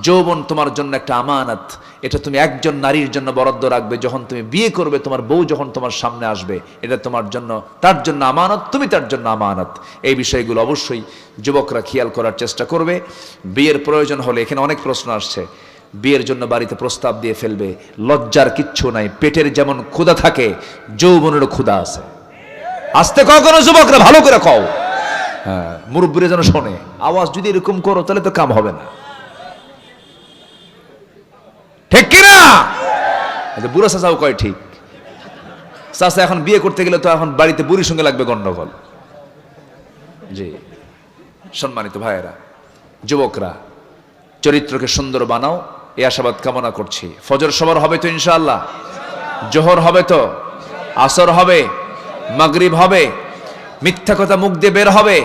যৌবন তোমার জন্য একটা আমানত। এটা তুমি একজন নারীর জন্য বরাদ্দ রাখবে। যখন তুমি বিয়ে করবে, তোমার বউ যখন তোমার সামনে আসবে, এটা তোমার জন্য, তার জন্য আমানত, তুমি তার জন্য আমানত। এই বিষয়গুলো অবশ্যই যুবকরা খেয়াল করার চেষ্টা করবে। বিয়ের প্রয়োজন হলে, এখানে অনেক প্রশ্ন আসছে, বিয়ের জন্য বাড়িতে প্রস্তাব দিয়ে ফেলবে। লজ্জার কিচ্ছু নাই। পেটের যেমন ক্ষুধা থাকে, যৌবনেরও ক্ষুধা আছে। আস্তে কখনো যুবকরা, ভালো করে কও। হ্যাঁ, মুরব্বীরা যেন শোনে। আওয়াজ যদি এরকম করো তাহলে তো কাম হবে না, ঠিক কিনা? বুড়া চাচাও কয় ঠিক। চাচা এখন বিয়ে করতে গেলে তো এখন বাড়িতে বুড়ির সঙ্গে লাগবে গন্ডগোল। জি, সম্মানিত ভাইয়েরা, যুবকরা, চরিত্রকে সুন্দর বানাও, এই আশাবাদ কামনা করছি। ফজর সবার হবে তো ইনশাআল্লাহ? জোহর হবে তো? আসর হবে? মাগরিব হবে? মিথ্যা কথা মুখ দিয়ে বের হবে?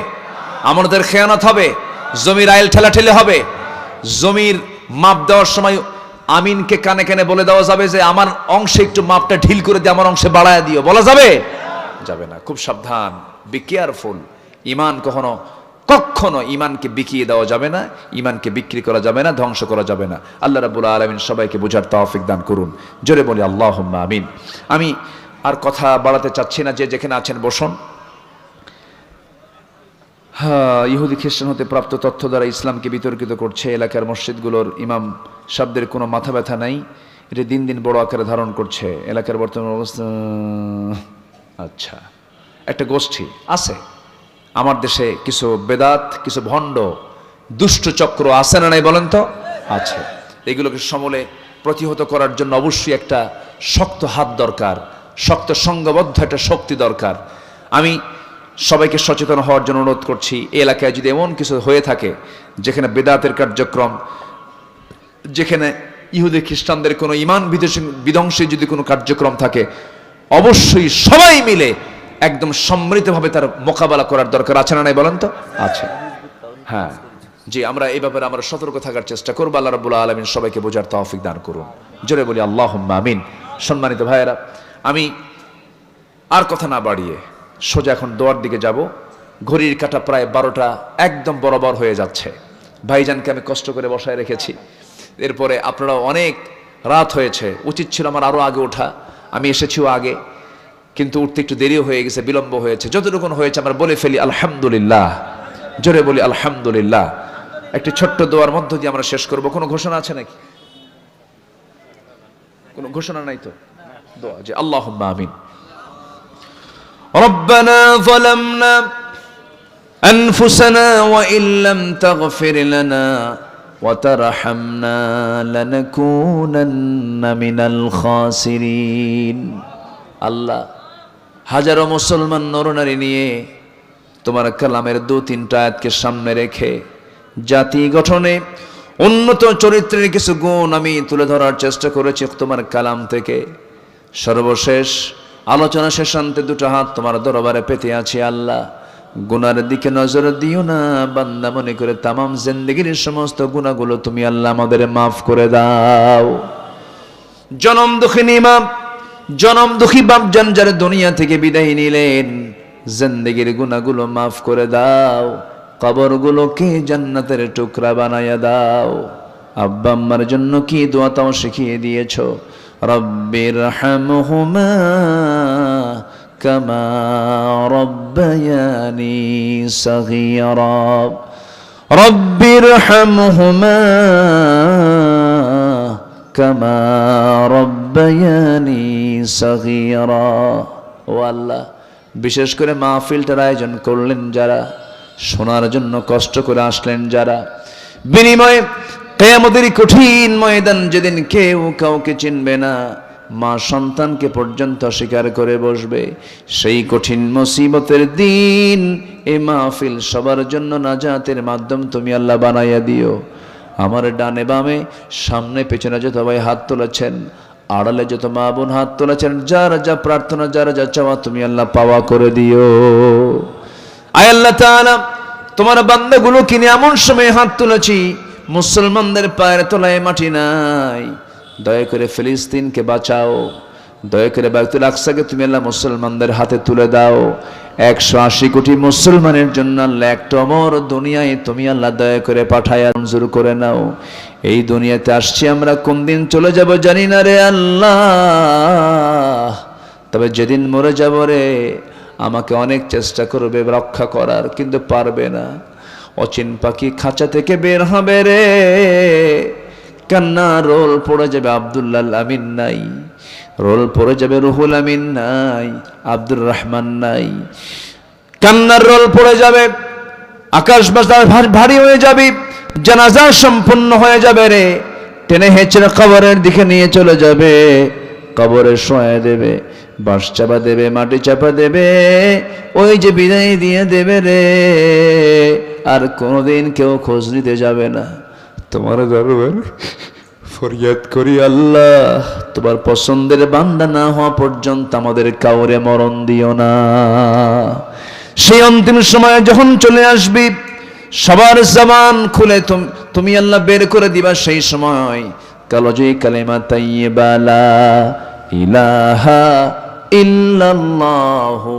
আমাদের খেয়ানত হবে? জমির আইল ঠেলাঠেলি হবে? জমির মাপ দেওয়ার সময় আমিনকে কানে কানে বলে দেওয়া যাবে যে আমার অংশে একটু মাপটা ঢিল করে দিয়ে আমার অংশে বাড়ায় দিও, বলা যাবে? যাবে না। খুব সাবধান, বি কেয়ারফুল। ঈমান কখনো ঈমানকে বিকিয়ে দেওয়া যাবে না, ঈমানকে বিক্রি করা যাবে না, ধ্বংস করা যাবে না। আল্লাহ রাব্বুল আলামিন সবাইকে বোঝার তৌফিক দান করুন। জোরে বলি আল্লাহুম্মা আমিন। আমি আর কথা বাড়াতে চাচ্ছি না, যে যেখানে আছেন বসুন। ইহুদি খ্রিস্টান হতে প্রাপ্ত তথ্য দ্বারা ইসলামকে বিতর্কিত করছে। এলাকার মসজিদগুলোর ইমাম শব্দের কোনো মাথা ব্যথা নাই। এটি দিন দিন বড় আকারে ধারণ করছে। এলাকার বর্তমান অবস্থা, আচ্ছা, একটা গোষ্ঠী আছে আমার দেশে, কিছু বেদাত, কিছু ভণ্ড, দুষ্ট চক্র আছে না নাই বলেন তো? আছে। এগুলোকে সমূলে প্রতিহত করার জন্য অবশ্যই একটা শক্ত হাত দরকার, শক্ত সংঘবদ্ধ একটা শক্তি দরকার। আমি সবাইকে সচেতন হওয়ার জন্য অনুরোধ করছি। এই এলাকায় যদি এমন কিছু হয়ে থাকে যেখানে বেদাতের কার্যক্রম, যেখানে ইহুদি খ্রিস্টানদের কোনো ঈমান বিধ্বংসী যদি কোনো কার্যক্রম থাকে, অবশ্যই সবাই মিলে একদম সম্মিলিতভাবে তার মোকাবেলা করার দরকার আছে না নাই বলেন তো? আছে। হ্যাঁ, জি, আমরা এই ব্যাপারে আমরা সতর্ক থাকার চেষ্টা করবো। আল্লাহ রাব্বুল আলামিন সবাইকে বোঝার তৌফিক দান করুন। জোরে বলি আল্লাহুম্মা আমিন। সম্মানিত ভাইয়েরা, আমি আর কথা না বাড়িয়ে সোজা এখন দোয়ার দিকে যাব। ঘড়ির কাঁটা প্রায় 12টা একদম বরাবর হয়ে যাচ্ছে। ভাইজানকে আমি কষ্ট করে বসায় রেখেছি। এরপরে আপনারা অনেক রাত হয়েছে, উচিত ছিল আমার আরো আগে ওঠা, আমি এসেছিও আগে, কিন্তু উঠতে একটু দেরিও হয়ে গেছে, বিলম্ব হয়েছে। যতটুকু হয়েছে আমরা বলে ফেলি আলহামদুলিল্লাহ, জোরে বলি আলহামদুলিল্লাহ। একটি ছোট্ট দোয়ার মধ্য দিয়ে আমরা শেষ করব। কোনো ঘোষণা আছে নাকি? কোনো ঘোষণা নাই তো? দোয়া যে আল্লাহুম্মা আমিন। রব্বানা যালামনা আনফুসানা ওয়া ইল্লাম তাগফির লানা ওয়া তারহামনা লানাকুনান্না মিনাল খাসিরিন। আল্লাহ, হাজারো মুসলমান নরনারী নিয়ে তোমার কালামের 2-3টা আয়াতকে সামনে রেখে জাতি গঠনে উন্নত চরিত্রের কিছু গুণ আমি তুলে ধরার চেষ্টা করেছি তোমার কালাম থেকে। সর্বশেষ আলোচনা শেষান্তে 2টা হাত তোমার দরবারে পেতে আছি। আল্লাহ, গুনার দিকে নজর দিও না, বান্দা মনে করে তামাম জিন্দেগীর সমস্ত গুনাহগুলো তুমি আল্লাহ আমাদের মাফ করে দাও। জনম দুঃখিনী মা, জনম দুঃখী বাপজান যারা দুনিয়া থেকে বিদায় নিলেন, জিন্দেগীর গুনাহগুলো মাফ করে দাও, কবরগুলোকে জান্নাতের টুকরা বানায়া দাও। আব্বা আম্মার জন্য কি দোয়া তাও শিখিয়ে দিয়েছো। রব্বির হামহুমা কামা রব্বায়ানি সগীরা, রব্বির হামহুমা কামা রব্বায়ানি সগীরা। ও আল্লাহ, বিশেষ করে মাহফিলটার আয়োজন করলেন যারা, শোনার জন্য কষ্ট করে আসলেন যারা, বিনিময়ে কিয়ামতের কঠিন ময়দান যেদিন কেউ কাউকে চিনবে না, মা সন্তানকে পর্যন্ত স্বীকার করে বসবে, সেই কঠিন মুসিবতের দিন এই মাহফিল সবার জন্য নাজাতের মাধ্যম তুমি আল্লাহ বানাইয়া দিও। আমার ডানে বামে সামনে পেছনে যত ভাই হাত তুলেছেন, আড়ালে যত মা বোন হাত তুলেছেন, যার যা প্রার্থনা যার যা চাওয়া তুমি আল্লাহ পাওয়া করে দিও। আয় আল্লাহ তাআলা, তোমার বান্দাগুলো কিনে এমন সময় হাত তুলেছি মুসলমানদের পায়ের তলায় মাটি নাই। দয়া করে ফিলিস্তিনকে বাঁচাও, দয়া করে বাইতুল আকসাকে তুমি আল্লাহ মুসলমানদের হাতে তুলে দাও। 180 কোটি মুসলমানের জন্য আল্লাহ একটা অমর দুনিয়ায় তুমি আল্লাহ দয়া করে পাঠায়া মঞ্জুর করে নাও। এই দুনিয়াতে আসছি আমরা, কোন দিন চলে যাব জানি না রে আল্লাহ, তবে যেদিন মরে যাব রে, আমাকে অনেক চেষ্টা করবে রক্ষা করার, কিন্তু পারবে না। অচিন পাখি খাঁচা থেকে বের হবে রে, কান্না রোল পড়ে যাবে আব্দুল্লাহ আমিন নাই, রোল পড়ে যাবে রুহুল আমিন নাই, আব্দুর রহমান নাই, কান্নার রোল পড়ে যাবে, আকাশ বাতাস ভারী হয়ে যাবে, জানাজা সম্পন্ন হয়ে যাবে রে, টেনে হেঁচড়ে কবরের দিকে নিয়ে চলে যাবে, কবরে শোয়া দেবে, বাঁশ চাপা দেবে, মাটি চাপা দেবে, ওই যে বিদায় দিয়ে দেবে রে, আর কোনোদিন কেউ খোঁজ নিতে যাবে না। তোমার দরবারে ফরিয়াদ করি আল্লাহ, তোমার পছন্দের বান্দা না হওয়া পর্যন্ত আমাদের কাউরে মরণ দিও না। সেই অন্তিম সময় যখন চলে আসবি, সবার জবান খুলে তুমি আল্লাহ বের করে দিবা, সেই সময় কালজে কালেমা তাইয়্যিবা লা ইলাহা ইল্লাল্লাহু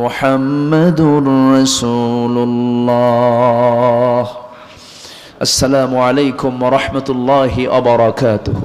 মুহাম্মাদুর রাসূলুল্লাহ। আসসালামু আলাইকুম ওয়া রাহমাতুল্লাহি ওয়া বারাকাতুহু।